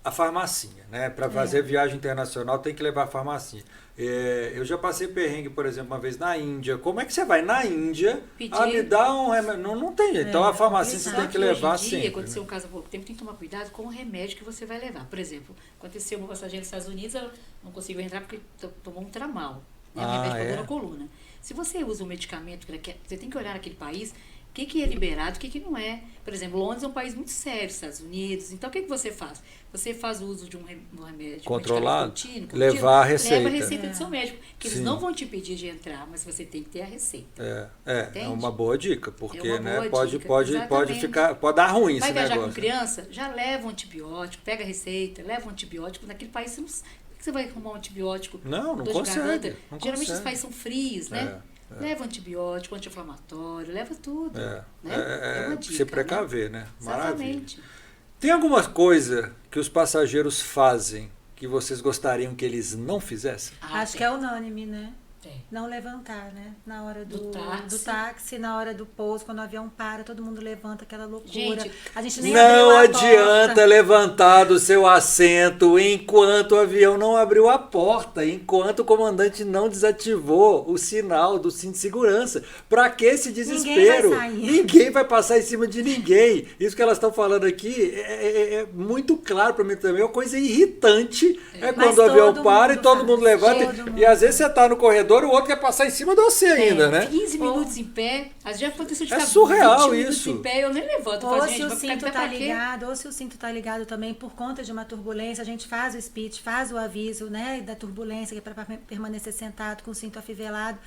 A farmacinha, né? Para fazer viagem internacional tem que levar a farmacinha. Eu já passei perrengue, por exemplo, uma vez na Índia. Como é que você vai na Índia? Pedir. Me dá um remédio. Não tem jeito. Então a farmacinha você tem que levar hoje em dia, sempre. aconteceu né? um caso há pouco tempo, tem que tomar cuidado com o remédio que você vai levar. Por exemplo, aconteceu uma passageira nos Estados Unidos, ela não conseguiu entrar porque tomou um tramal, né? Um remédio para dor na coluna. Se você usa um medicamento, você tem que olhar naquele país o que é liberado, o que não é. Por exemplo, Londres é um país muito sério, Estados Unidos. Então, o que você faz? Você faz o uso de um remédio Controlado, contínuo, levar a receita. Leva a receita do seu médico, que eles Sim. não vão te impedir de entrar, mas você tem que ter a receita. É Entende? uma boa dica, porque É uma né, boa pode, dica, pode exatamente. ficar, pode dar ruim Vai esse viajar negócio. com criança? Já leva um antibiótico, pega a receita, leva um antibiótico. Naquele país, você não, por que você vai arrumar um antibiótico? Não dor de consegue, garganta? não Geralmente consegue. os países são frios, né? Leva antibiótico, anti-inflamatório, leva tudo. Né? É uma dica, se precaver, né? Maravilha. Exatamente. Tem alguma coisa que os passageiros fazem que vocês gostariam que eles não fizessem? Acho que é unânime, né? Tem. Não levantar, né? Na hora Do do táxi, na hora do pouso, quando o avião para, todo mundo levanta, aquela loucura. Gente, a gente nem Não abriu a adianta porta. levantar do seu assento enquanto o avião não abriu a porta, enquanto o comandante não desativou o sinal do cinto de segurança. Pra que esse desespero? vai sair. Ninguém vai passar em cima de ninguém. Isso que elas estão falando aqui é muito claro pra mim também. É uma coisa irritante. É quando o avião todo para e mundo todo faz. mundo levanta. Todo mundo E às vezes você tá no corredor, o outro quer passar em cima de você ainda, né? 15 minutos em pé, às vezes já aconteceu de É ficar surreal 20 minutos isso. em pé, eu nem levanto. Eu Ou falo, se gente, o vai ficar em cinto pé tá pra quê? ligado, ou se o cinto tá ligado também por conta de uma turbulência, a gente faz o speech, faz o aviso, né, da turbulência, que é para permanecer sentado com o cinto afivelado.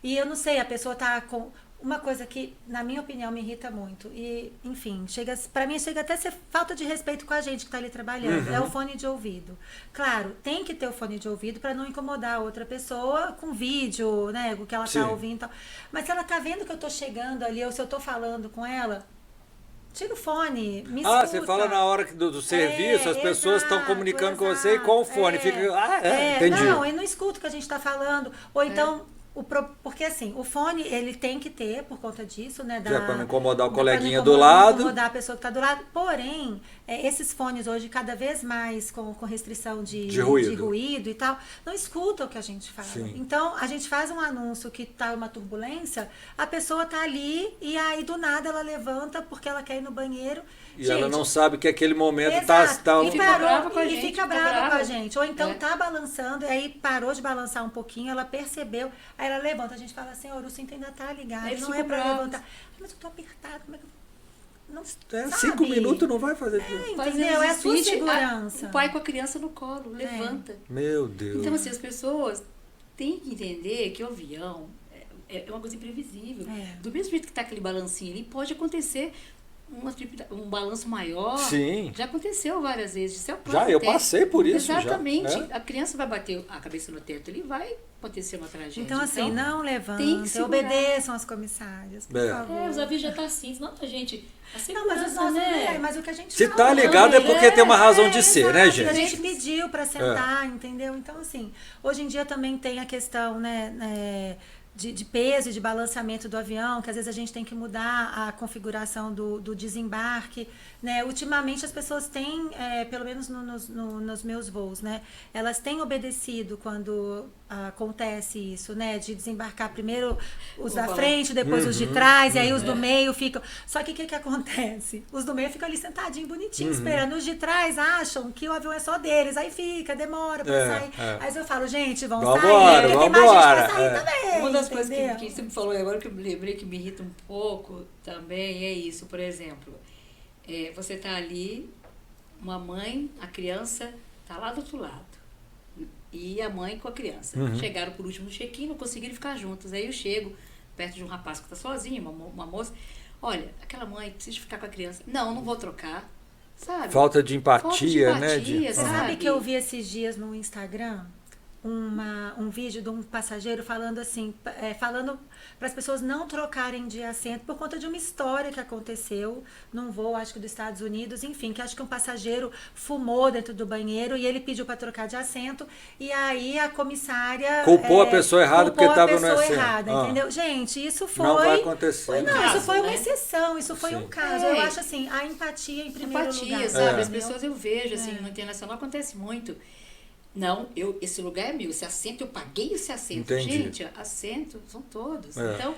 E eu não sei, a pessoa tá com uma coisa que, na minha opinião, me irrita muito. E, enfim, para mim chega até a ser falta de respeito com a gente que está ali trabalhando. É o fone de ouvido. Claro, tem que ter o fone de ouvido para não incomodar a outra pessoa com vídeo, né? O que ela Sim. tá ouvindo e tal. Mas se ela tá vendo que eu tô chegando ali, ou se eu tô falando com ela, tira o fone, me escuta. Você fala na hora do serviço, as pessoas estão exato, comunicando com você e com o fone. Fica, entendi. Não, eu não escuto o que a gente está falando. Ou então, porque assim, o fone ele tem que ter por conta disso, né? Para não incomodar o pra coleguinha não do lado. incomodar a pessoa que está do lado. Porém, esses fones hoje, cada vez mais com restrição de ruído e tal, não escutam o que a gente fala. Sim. Então, a gente faz um anúncio que tá uma turbulência, a pessoa tá ali e aí do nada ela levanta porque ela quer ir no banheiro. E ela não sabe que aquele momento tá e fica parou, brava com a e gente, fica fica brava com a brava. gente. Ou então É. tá balançando, e aí parou de balançar um pouquinho, ela percebeu, aí ela levanta, a gente fala, senhor, o cinto ainda tá ligado, Eles não ficam é pra bravos. levantar. Mas eu tô apertado, como é que eu... Não, 5 minutos não vai fazer diferença. entendeu? É a sua speech, segurança. O pai com a criança no colo, levanta. Meu Deus. Então, assim, as pessoas têm que entender que o avião é uma coisa imprevisível. É. Do mesmo jeito que tá aquele balancinho ali, pode acontecer um balanço maior. Sim. Já aconteceu várias vezes. Isso é o Já, próprio eu teto. passei por isso. Exatamente. Já, A criança vai bater a cabeça no teto, ele vai acontecer uma tragédia. Então, assim, não tem que levantem, segurar. obedeçam as comissárias, por favor. os avisos já estão assim, senão a gente... A Não, mas os segurança, nossos, né? mas o que a gente Se fala, tá ligado é porque tem uma razão de ser, né, exato, a gente? gente pediu para sentar, entendeu? Então, assim, hoje em dia também tem a questão, né, de peso e de balanceamento do avião, que às vezes a gente tem que mudar a configuração do desembarque, né? Ultimamente as pessoas têm, pelo menos nos meus voos, né? Elas têm obedecido quando acontece isso, né? De desembarcar primeiro os da frente, depois os de trás, e aí os do meio ficam... Só que o que acontece? Os do meio ficam ali sentadinhos, bonitinhos, esperando. Os de trás acham que o avião é só deles, aí demora pra sair. Aí eu falo, gente, vamos sair, porque tem mais gente pra sair também. Uma das coisas entendeu? que você me falou agora, que eu me lembrei que me irrita um pouco também, é isso. Por exemplo, você tá ali, uma mãe, a criança tá lá do outro lado. E a mãe com a criança. Chegaram por último no check-in, não conseguiram ficar juntos. Aí eu chego perto de um rapaz que tá sozinho, uma moça. Olha, aquela mãe precisa ficar com a criança. Não vou trocar. Sabe? Falta de empatia, né? Você sabe que eu vi esses dias no Instagram um vídeo de um passageiro falando assim, falando para as pessoas não trocarem de assento por conta de uma história que aconteceu num voo, acho que dos Estados Unidos, enfim, que acho que um passageiro fumou dentro do banheiro e ele pediu para trocar de assento e aí a comissária culpou a pessoa errada porque estava no assento. Entendeu? Gente, isso foi... Não vai acontecer. Isso foi uma né? exceção, isso foi um caso. Eu acho assim, a empatia em primeiro lugar. Sabe? As pessoas eu vejo, assim, no internacional acontece muito. Não, esse lugar é meu, esse assento, eu paguei esse assento. Entendi. Gente, assento são todos. Então,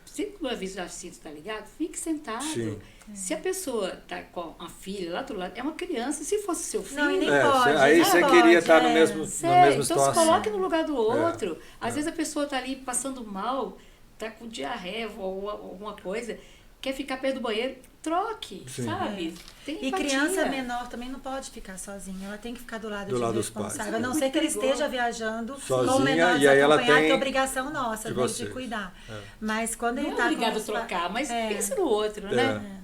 se o aviso de assento está ligado, fique sentado. Sim. Se a pessoa está com a filha lá do lado, é uma criança. Se fosse seu filho... Não, e nem pode. Aí você queria estar no mesmo Então situação. se coloque no lugar do outro. Às vezes a pessoa está ali passando mal, está com diarreia ou alguma coisa, quer ficar perto do banheiro, troque, sabe? Tem e empatia. criança menor também não pode ficar sozinha, ela tem que ficar do lado de um dos pais. responsável, a não ser que ele esteja viajando sozinha, com o menor e aí ela desacompanhado, tem que é obrigação nossa de cuidar. Mas quando ele não está obrigado a trocar, mas pensa no outro, né?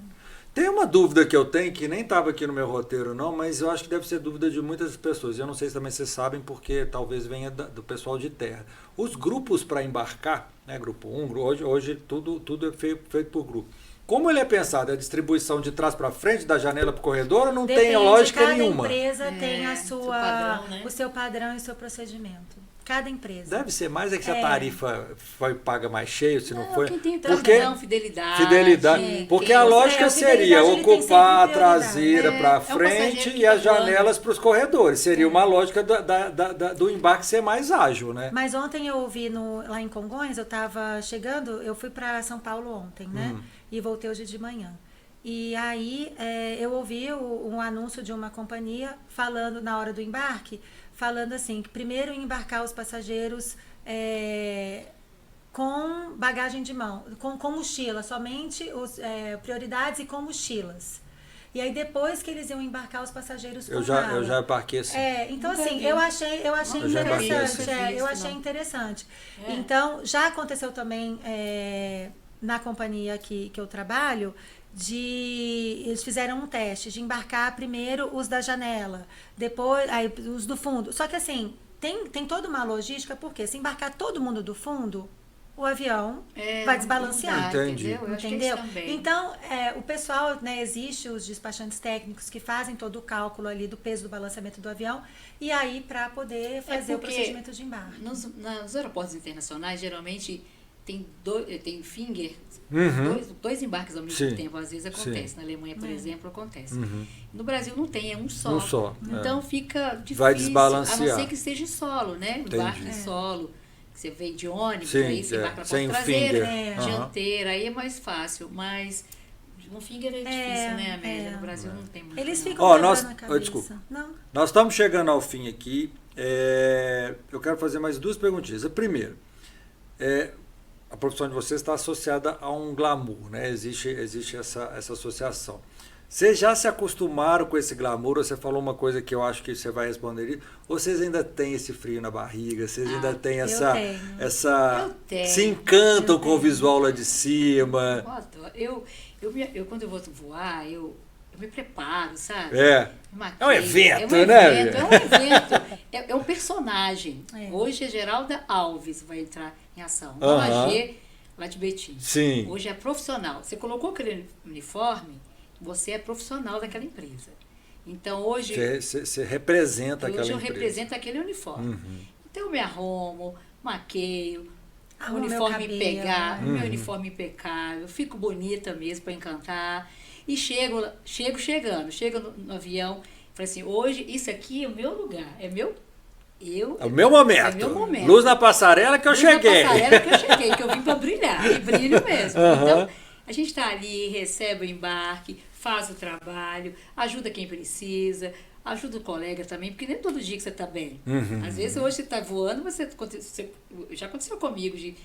Tem uma dúvida que eu tenho, que nem estava aqui no meu roteiro não, mas eu acho que deve ser dúvida de muitas pessoas. Eu não sei se também vocês sabem, porque talvez venha do pessoal de terra. Os grupos para embarcar, né, grupo 1, hoje tudo é feito por grupo. Como ele é pensado? É a distribuição de trás para frente, da janela para o corredor, ou não tem lógica nenhuma? Cada empresa tem padrão, né? o seu padrão e o seu procedimento. Cada empresa. Deve ser mais que a tarifa foi paga mais cheio, se não foi. Quem tem porque fidelidade. Porque a lógica seria ocupar a traseira para o frente passageiro e as que tá voando. janelas para os corredores. Seria uma lógica do embarque ser mais ágil, né? Mas ontem eu ouvi lá em Congonhas, eu estava chegando, eu fui para São Paulo ontem, né? E voltei hoje de manhã. E aí eu ouvi um anúncio de uma companhia falando na hora do embarque, falando assim, que primeiro embarcar os passageiros com bagagem de mão, com mochila, somente prioridades e com mochilas. E aí depois que eles iam embarcar os passageiros com mala. Eu já embarquei assim. Então assim, eu achei interessante. Eu achei interessante. Então, já aconteceu também na companhia que eu trabalho, eles fizeram um teste de embarcar primeiro os da janela, depois os do fundo. Só que assim, tem toda uma logística, porque se embarcar todo mundo do fundo, o avião vai desbalancear. Entendi. Entendeu? Então, o pessoal, né, existe os despachantes técnicos que fazem todo o cálculo ali do peso do balanceamento do avião, e aí para poder fazer o procedimento de embarque. Nos aeroportos internacionais, geralmente tem finger, dois embarques ao mesmo tempo, às vezes acontece. Na Alemanha, por exemplo, acontece. No Brasil não tem, é um só. Então fica difícil, vai desbalancear. a não ser que esteja em solo, né? Embarque em solo. Você vem de ônibus, aí você embarca na porta traseira, dianteira, aí é mais fácil, mas no finger é difícil, né, Amélia? No Brasil não tem muito. Eles ficam na cabeça. Desculpa. Nós estamos chegando ao fim aqui. Eu quero fazer mais duas perguntinhas. A primeira, a profissão de vocês está associada a um glamour, né? Existe essa associação. Vocês já se acostumaram com esse glamour? Você falou uma coisa que eu acho que você vai responder. Ou vocês ainda têm esse frio na barriga? Vocês ainda têm essa... Eu tenho. Se encantam com o visual lá de cima? Eu quando eu vou voar, eu me preparo, sabe? É. Maqueio. É um evento, né? né? É um evento. É um personagem. É. Hoje é Geralda Alves vai entrar em ação. Não a G, lá de Betim. Sim. Hoje é profissional. Você colocou aquele uniforme, você é profissional daquela empresa. Então hoje... Você representa aquela Hoje eu empresa. represento aquele uniforme. Uhum. Então eu me arrumo, maqueio, o Arrumo meu uniforme cabelo, pegar, né? meu uniforme impecável, fico bonita mesmo para encantar. E chego no avião, falei assim, hoje isso aqui é o meu lugar, é o meu momento. É meu momento. Luz na passarela que eu cheguei. Luz na passarela que eu cheguei, que eu vim para brilhar, e brilho mesmo. Então, a gente está ali, recebe o embarque, faz o trabalho, ajuda quem precisa, ajuda o colega também, porque nem todo dia que você está bem. Às vezes hoje você está voando, mas já aconteceu comigo de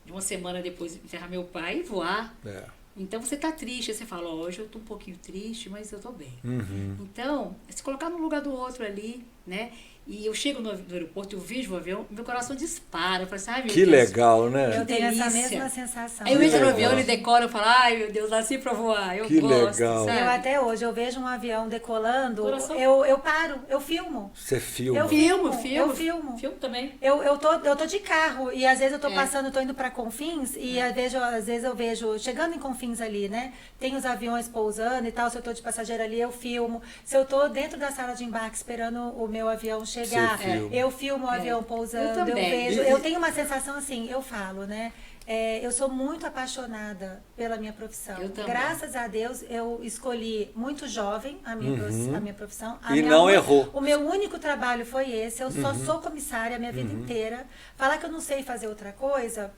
uma semana depois enterrar meu pai e voar. É. Então você tá triste, aí você fala, hoje eu tô um pouquinho triste, mas eu tô bem. Então, se colocar no lugar do outro ali, né? E eu chego no aeroporto, eu vejo o avião, meu coração dispara. Eu falo assim, ai meu Que Deus. legal, né? Eu tenho essa delícia. mesma sensação. Aí eu entro no legal. avião, ele decora, eu falo, ai meu Deus, nasci pra voar. Eu Que gosto, legal. sabe? Eu até hoje, eu vejo um avião decolando, Coração. eu paro, eu filmo. Você filma. Eu Filmo filmo. também. Eu tô de carro e às vezes eu tô passando, tô indo para Confins e às vezes eu vejo, chegando em Confins ali, né? Tem os aviões pousando e tal, se eu tô de passageiro ali, eu filmo. Se eu tô dentro da sala de embarque esperando o meu avião chegar, Você filma. eu filmo o avião pousando, eu também. vejo. Eu tenho uma sensação assim, eu falo, né? Eu sou muito apaixonada pela minha profissão. Eu também. Graças a Deus, eu escolhi muito jovem a minha profissão. E não errou. O meu único trabalho foi esse. Eu só sou comissária a minha vida inteira. Falar que eu não sei fazer outra coisa,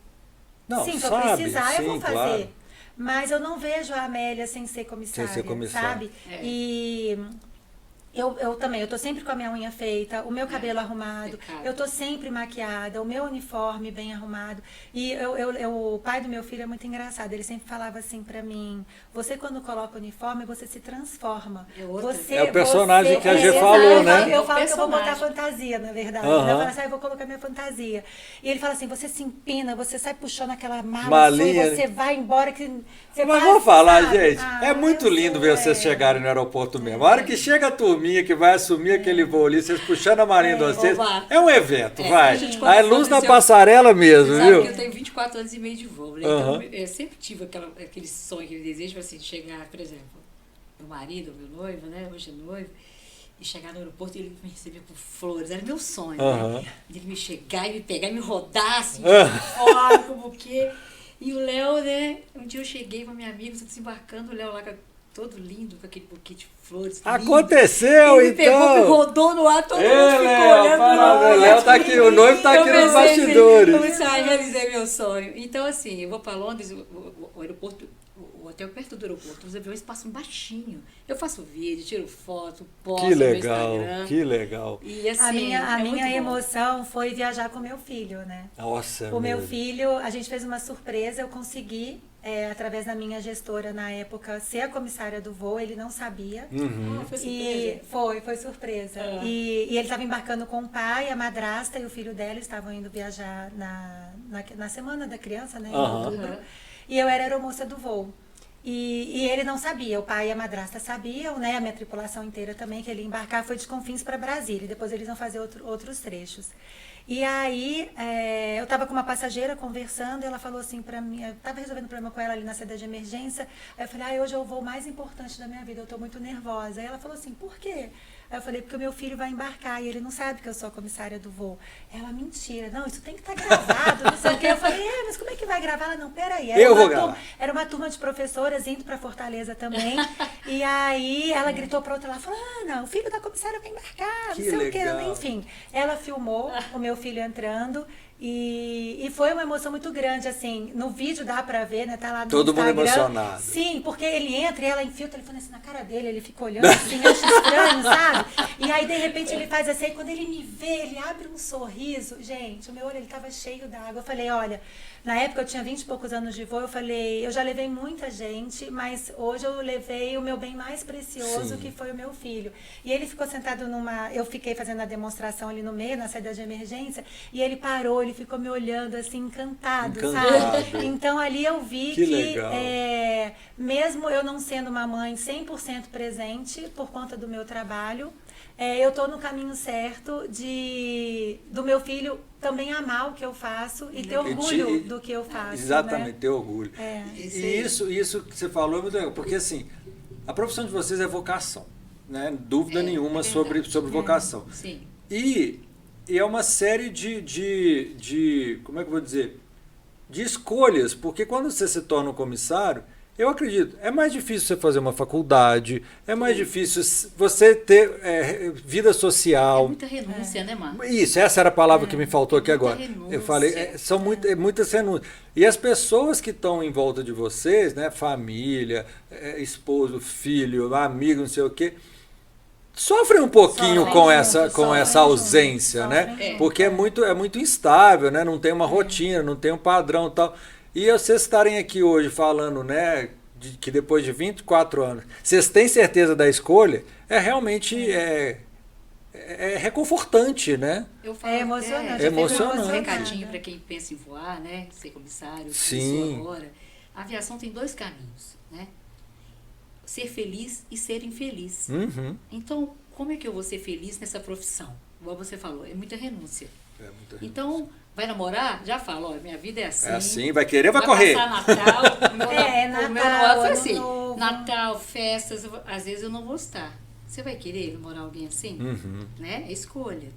Não, sim, se eu sabe, precisar, eu vou sim, fazer. claro. Mas eu não vejo a Amélia sem ser comissária, Sem ser comissária. sabe? É. E eu também, eu tô sempre com a minha unha feita, o meu cabelo arrumado, impecável. eu tô sempre maquiada, o meu uniforme bem arrumado. E o pai do meu filho é muito engraçado, ele sempre falava assim pra mim, você quando coloca o uniforme, você se transforma. É outra. É o personagem que a Gê falou, né? Eu falo que eu vou botar Personagem. fantasia, na verdade. Aham. Eu falo assim, eu vou colocar minha fantasia. E ele fala assim, você se empina, você sai puxando aquela mala Malinha. sua e você vai embora que você Mas quase, vou falar, sabe? gente, Ah, é muito eu lindo sou, ver vocês chegarem no aeroporto mesmo. A hora que chega a turminha que vai assumir aquele voo ali, vocês puxando a marinha de vocês, Oba. é um evento, vai. deixa eu te A contar, luz na aconteceu- passarela mesmo, Sabe viu? que eu tenho 24 anos e meio de voo, né? Aham. Então, eu sempre tive aquele sonho, aquele desejo, assim, de chegar, por exemplo, meu marido, meu noivo, né? Hoje é noivo, e chegar no aeroporto e ele me receber com flores. Era meu sonho, Aham. né? Ele me chegar e me pegar e me rodar, assim, Ah. fora, com o buquê. E o Léo, né? Um dia eu cheguei com a minha amiga, desembarcando, o Léo lá todo lindo, com aquele buquê de flores. lindo. Aconteceu, Ele me pegou, me então! rodou no ar, todo Ei, mundo ficou Léo, olhando. parabéns, no Léo ar. tá aqui, o noivo tá Eu aqui nos pensei assim, bastidores. eu pensei, realizei meu sonho. Então, assim, eu vou para Londres, o aeroporto, o hotel perto do aeroporto, os aviões passam baixinho. Eu faço vídeo, tiro foto, posto Que no meu legal, Instagram. que legal. E, assim, A minha é muito bom. emoção foi viajar com meu filho, né? Nossa, O meu mesmo. filho, a gente fez uma surpresa, eu consegui, através da minha gestora na época, ser a comissária do voo, ele não sabia. Uhum. Ah, foi E surpresa. foi surpresa. Ah. E ele estava embarcando com o pai, a madrasta e o filho dela estavam indo viajar na semana da criança, né? Em Aham. outubro. Aham. E eu era aeromoça do voo. E ele não sabia, o pai e a madrasta sabiam, né? A minha tripulação inteira também, que ele ia embarcar, foi de Confins para Brasília. Depois eles iam fazer outros trechos. E aí, eu estava com uma passageira conversando, e ela falou assim para mim, eu estava resolvendo um problema com ela ali na saída de emergência, aí eu falei, hoje é o voo mais importante da minha vida, eu estou muito nervosa. Aí ela falou assim, por quê? Aí eu falei, porque o meu filho vai embarcar e ele não sabe que eu sou a comissária do voo. Ela, mentira, não, isso tem que estar gravado, não sei o quê. Eu falei, mas como é que vai gravar? Ela, não, peraí. Eu vou gravar. Era uma turma de professoras indo para Fortaleza também. E aí ela gritou para outra lá, falou, Ana, o filho da comissária vai embarcar, Que não sei o quê. legal. Enfim, ela filmou o meu filho entrando E foi uma emoção muito grande, assim, no vídeo dá pra ver, né, tá lá no Todo Instagram. mundo emocionado. Sim, porque ele entra e ela enfia o telefone assim na cara dele, ele fica olhando assim, acha estranho, sabe? E aí, de repente, ele faz assim, e quando ele me vê, ele abre um sorriso. Gente, o meu olho, ele tava cheio d'água. Eu falei, olha, na época eu tinha 20 e poucos anos de voo, eu falei, eu já levei muita gente, mas hoje eu levei o meu bem mais precioso, que foi o meu filho. E ele ficou sentado eu fiquei fazendo a demonstração ali no meio, na saída de emergência, e ele parou, ele ficou me olhando assim, encantado. Sabe? Então ali eu vi que mesmo eu não sendo uma mãe 100% presente por conta do meu trabalho, eu estou no caminho certo do meu filho também amar o que eu faço e ter orgulho do que eu faço. Exatamente, né? ter orgulho. E isso que você falou é muito legal, porque assim, a profissão de vocês é vocação, né? Dúvida nenhuma sobre vocação. Sim. E é uma série de como é que eu vou dizer? De escolhas, porque quando você se torna um comissário, eu acredito, é mais difícil você fazer uma faculdade, é mais difícil você ter vida social. É muita renúncia, né, Marcos? Isso, essa era a palavra que me faltou aqui agora. Renúncia. Eu falei, são muitas renúncias. E as pessoas que estão em volta de vocês, né, família, esposo, filho, amigo, não sei o quê, sofrem um pouquinho com essa ausência, né? Porque é muito instável, né? Não tem uma rotina, não tem um padrão e tal. E vocês estarem aqui hoje falando, né, que depois de 24 anos, vocês têm certeza da escolha, realmente reconfortante, né? Eu falo emocionante. É emocionante. Um recadinho para quem pensa em voar, né? Ser comissário, Sim. agora. A aviação tem 2 caminhos, né? Ser feliz e ser infeliz. Uhum. Então, como é que eu vou ser feliz nessa profissão? Igual você falou, é muita renúncia. Então, vai namorar? Já fala, ó, minha vida é assim. É assim, vai querer, vai correr. Passar Natal. O meu namorado foi assim. Novo. Natal, festas, às vezes eu não vou estar. Você vai querer namorar alguém assim? Uhum. Né? É escolha.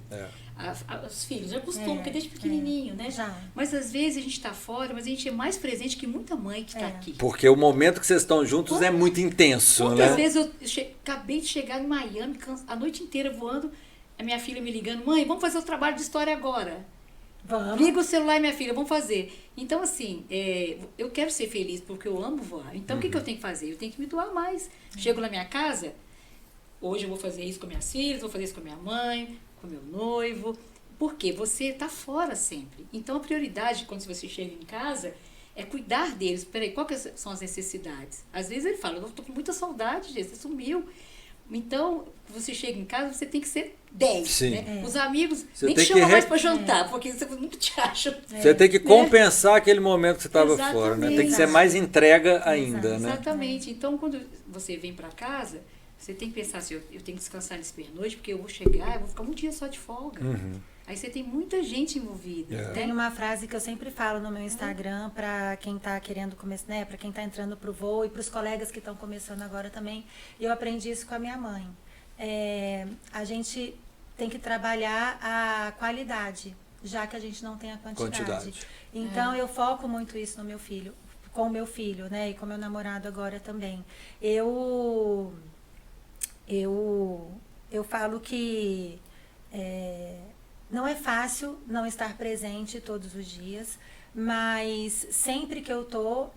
Os filhos já costumam, porque desde pequenininho, né? Já. Mas às vezes a gente está fora, mas a gente é mais presente que muita mãe que está aqui. Porque o momento que vocês estão juntos é muito intenso, Quantas né? vezes eu acabei de chegar em Miami, a noite inteira voando, a minha filha me ligando, mãe, vamos fazer o trabalho de história agora. Vamos. Liga o celular, minha filha, vamos fazer. Então, assim, eu quero ser feliz porque eu amo voar. Então, o que eu tenho que fazer? Eu tenho que me doar mais. Chego na minha casa, hoje eu vou fazer isso com minhas filhas, vou fazer isso com a minha mãe, com meu noivo. Porque você está fora sempre. Então, a prioridade, quando você chega em casa, é cuidar deles. Peraí, quais são as necessidades? Às vezes ele fala, eu estou com muita saudade, gente, você sumiu. Então, você chega em casa, você tem que ser 10. Sim. Né? Os amigos Você nem tem chamam que mais para jantar, porque você nunca te acham. Você tem que compensar aquele momento que você estava fora, né? Tem que ser Exato. mais entrega ainda, né? Exatamente. Então, quando você vem para casa, você tem que pensar assim, eu tenho que descansar nesse pernoite, porque eu vou chegar, eu vou ficar um dia só de folga. Uhum. Aí você tem muita gente envolvida. Né? Tem uma frase que eu sempre falo no meu Instagram para quem está querendo começar, né, para quem está entrando pro voo e para os colegas que estão começando agora também. E eu aprendi isso com a minha mãe. A gente tem que trabalhar a qualidade, já que a gente não tem a quantidade. Então eu foco muito isso no meu filho, com o meu filho, né, e com meu namorado agora também. Eu falo que não é fácil não estar presente todos os dias, mas sempre que eu tô...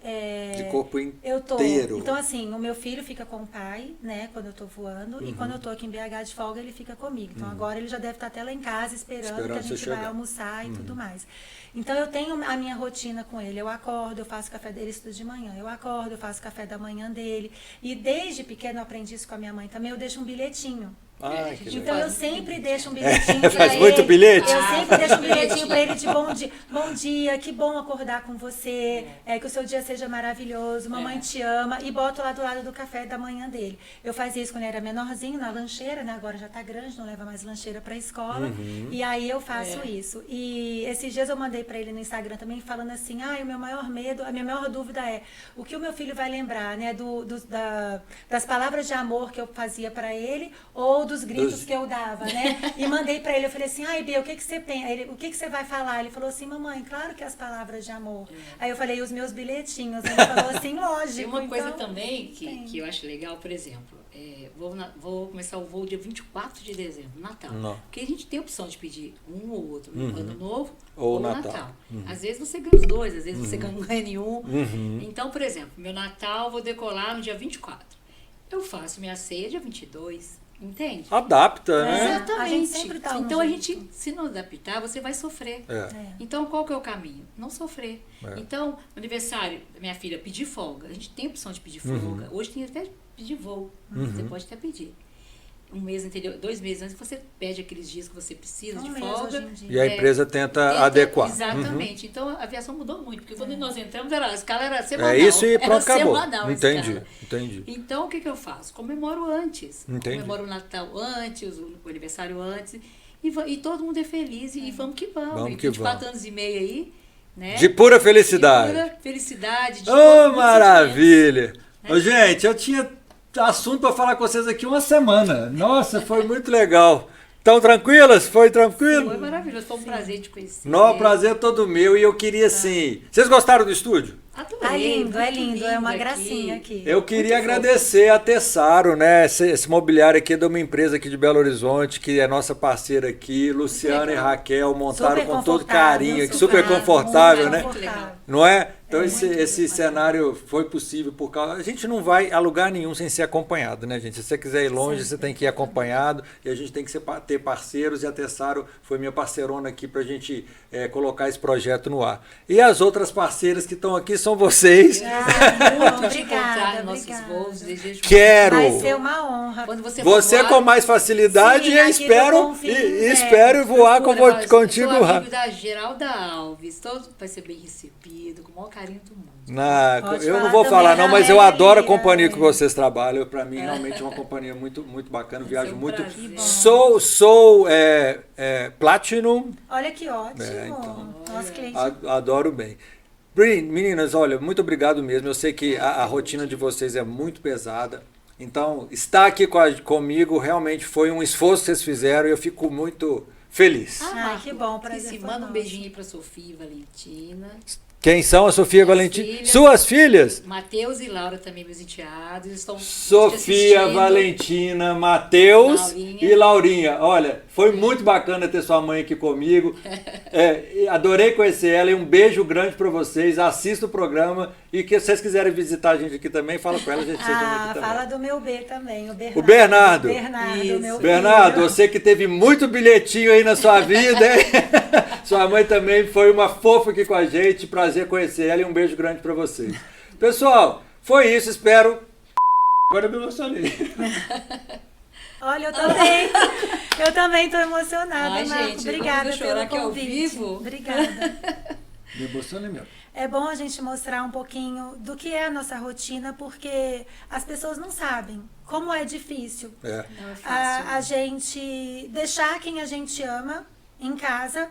De corpo eu tô. inteiro. Então, assim, o meu filho fica com o pai, né, quando eu tô voando, e quando eu tô aqui em BH de folga, ele fica comigo. Então, agora ele já deve estar até lá em casa esperando que a gente vai almoçar e tudo mais. Então, eu tenho a minha rotina com ele. Eu acordo, eu faço café dele, estudo de manhã. Eu acordo, eu faço café da manhã dele. E desde pequeno eu aprendi isso com a minha mãe também, eu deixo um bilhetinho. Ai, que Então legal. eu sempre deixo um bilhetinho pra Faz ele. muito bilhete? Eu sempre deixo um bilhetinho pra ele de bom dia. Bom dia, que bom acordar com você. Que o seu dia seja maravilhoso. Mamãe te ama. E boto lá do lado do café da manhã dele. Eu fazia isso quando ele era menorzinho, na lancheira, né? Agora já tá grande, não leva mais lancheira pra escola. E aí eu faço isso. E esses dias eu mandei pra ele no Instagram também, falando assim, o meu maior medo, a minha maior dúvida é o que o meu filho vai lembrar, né? Das palavras de amor que eu fazia pra ele, ou dos gritos que eu dava, né? E mandei pra ele, eu falei assim, ai, Bia, o que você pensa? O que você vai falar? Ele falou assim, mamãe, claro que as palavras de amor. Aí eu falei, os meus bilhetinhos. Ele falou assim, lógico. Tem uma coisa então, também que eu acho legal, por exemplo, vou começar o voo dia 24 de dezembro, Natal. Não. Porque a gente tem a opção de pedir um ou outro, Ano Novo Ou ou Natal. Natal. Às vezes você ganha os dois, às vezes você não ganha nenhum. Então, por exemplo, meu Natal eu vou decolar no dia 24. Eu faço minha ceia dia 22, entende? Adapta, né? Exatamente. A gente sempre tá um então a jeito. gente, se não adaptar, você vai sofrer. É. Então qual que é o caminho? Não sofrer. É. Então, no aniversário da minha filha, pedir folga. A gente tem a opção de pedir folga. Hoje tem até pedir voo. Você pode até pedir. Um mês anterior, 2 meses antes, você pede aqueles dias que você precisa de mês folga. hoje em dia. E a empresa tenta adequar. Exatamente. Então a aviação mudou muito, porque quando nós entramos, a escala era semanal. É isso e pronto, era acabou. semanal a Entendi, escala. entendi. Então o que eu faço? Comemoro antes. Entendi. Comemoro o Natal antes, o aniversário antes. E todo mundo é feliz e vamos que vamos. Vamos E que 24 vamos. anos e meio aí, né? De pura felicidade. De pura felicidade. De Ô, todo mundo maravilha! Ô, gente, eu tinha assunto para falar com vocês aqui uma semana. Nossa, foi muito legal. Estão tranquilas? Foi tranquilo? Foi maravilhoso, foi um prazer te conhecer. Não, o prazer é todo meu e eu queria assim. Vocês gostaram do estúdio? Adorei, Tá lindo, é muito lindo, é uma aqui. gracinha aqui. Eu queria Muito agradecer a Tessaro, né? Esse mobiliário aqui é de uma empresa aqui de Belo Horizonte, que é nossa parceira aqui. Luciana e legal. Raquel montaram Super com todo confortável, carinho, aqui, super confortável, né? Muito legal. Não é? Então É esse cenário foi possível por causa... A gente não vai a lugar nenhum sem ser acompanhado, né, gente? Se você quiser ir longe, você tem que ir acompanhado e a gente tem que ter parceiros e a Tessaro foi minha parceirona aqui pra gente colocar esse projeto no ar. E as outras parceiras que estão aqui são vocês. Muito te encontrar Obrigada, nos nossos obrigada. voos. Desejo Quero! Vai ser uma honra. Quando você Você for com mais facilidade Sim, e aqui espero, do Confins, espero voar contigo Sou amigo rápido. da Geralda Alves. Todo vai ser bem recebido, com o maior carinho do mundo. Pode Eu não falar vou falar também não, da mas eu adoro a Maria. companhia que vocês trabalham. Para mim, realmente é uma companhia muito, muito bacana. Vai Viajo ser um muito. prazer. Sou Platinum. Olha que ótimo. Então. Nosso cliente. Adoro bem. Meninas, olha, muito obrigado mesmo. Eu sei que a rotina de vocês é muito pesada. Então, estar aqui comigo realmente foi um esforço que vocês fizeram e eu fico muito feliz. Ai, que bom, prazer Esqueci, foi manda um nosso. beijinho aí pra Sofia e Valentina. Quem são a Sofia e Minhas Valentina? filhas. Suas filhas? Matheus e Laura também, meus enteados. Estão te Sofia, assistindo. Valentina, Matheus Laurinha. e Laurinha. Olha, foi muito bacana ter sua mãe aqui comigo. Adorei conhecer ela e um beijo grande para vocês. Assista o programa e que se vocês quiserem visitar a gente aqui também, fala com ela, a gente vocês vêm aqui também. Fala do meu B também, o Bernardo. O Bernardo. Bernardo, Isso. meu Bernardo, filho. você que teve muito bilhetinho aí na sua vida, hein? Sua mãe também foi uma fofa aqui com a gente. Prazer conhecer ela e um beijo grande para vocês. Pessoal, foi isso, espero. Agora eu me emocionei. Olha, eu também tô emocionada, Ai, Marco. gente, Obrigada vamos chorar pelo aqui ao convite. vivo? Obrigada. Me emocionei mesmo. É bom a gente mostrar um pouquinho do que é a nossa rotina, porque as pessoas não sabem como é difícil É. Não é fácil. a gente deixar quem a gente ama em casa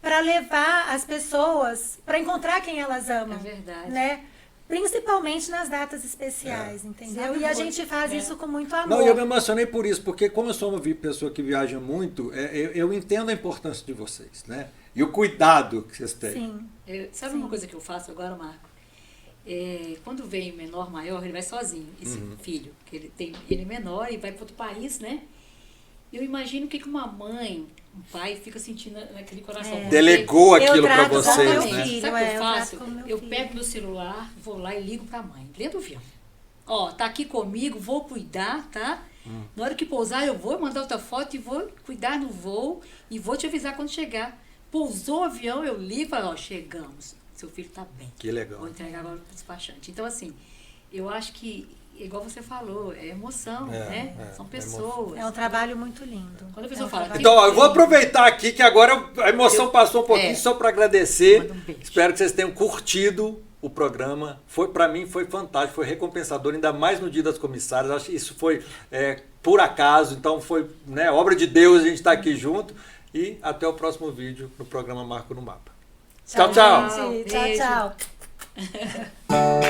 para levar as pessoas para encontrar quem elas amam. É verdade. Né? Principalmente nas datas especiais, entendeu? Sabe E a por- gente faz é. isso com muito amor. Não, e eu me emocionei por isso, porque como eu sou uma pessoa que viaja muito, eu entendo a importância de vocês, né? E o cuidado que vocês têm. Sim. Sabe uma coisa que eu faço agora, Marco? Quando vem o menor maior, ele vai sozinho, esse filho, que ele é menor e vai para outro país, né? Eu imagino o que uma mãe, um pai fica sentindo naquele coração. Porque- Delegou aquilo para trato com vocês, meu né? filho. Sabe o que eu eu faço? trato com meu Eu filho. pego meu celular, vou lá e ligo pra mãe, dentro do avião. Ó, tá aqui comigo, vou cuidar, tá? Na hora que pousar, eu vou mandar outra foto e vou cuidar no voo e vou te avisar quando chegar. Pousou o avião, eu ligo e falo, ó, chegamos. Seu filho tá bem. Que legal. Vou entregar agora pro despachante. Então, assim, eu acho que, igual você falou, é emoção, né? São pessoas. É um trabalho muito lindo. Quando a pessoa É um fala, trabalho- Então, ó, eu vou aproveitar aqui que agora a emoção passou um pouquinho só para agradecer. Manda um beijo. Espero que vocês tenham curtido o programa. Para mim foi fantástico, foi recompensador, ainda mais no Dia das Comissárias. Acho que isso foi por acaso, então foi, né, obra de Deus a gente estar aqui junto. E até o próximo vídeo no programa Marco no Mapa. Tchau, tchau. gente. Beijo. Tchau, tchau.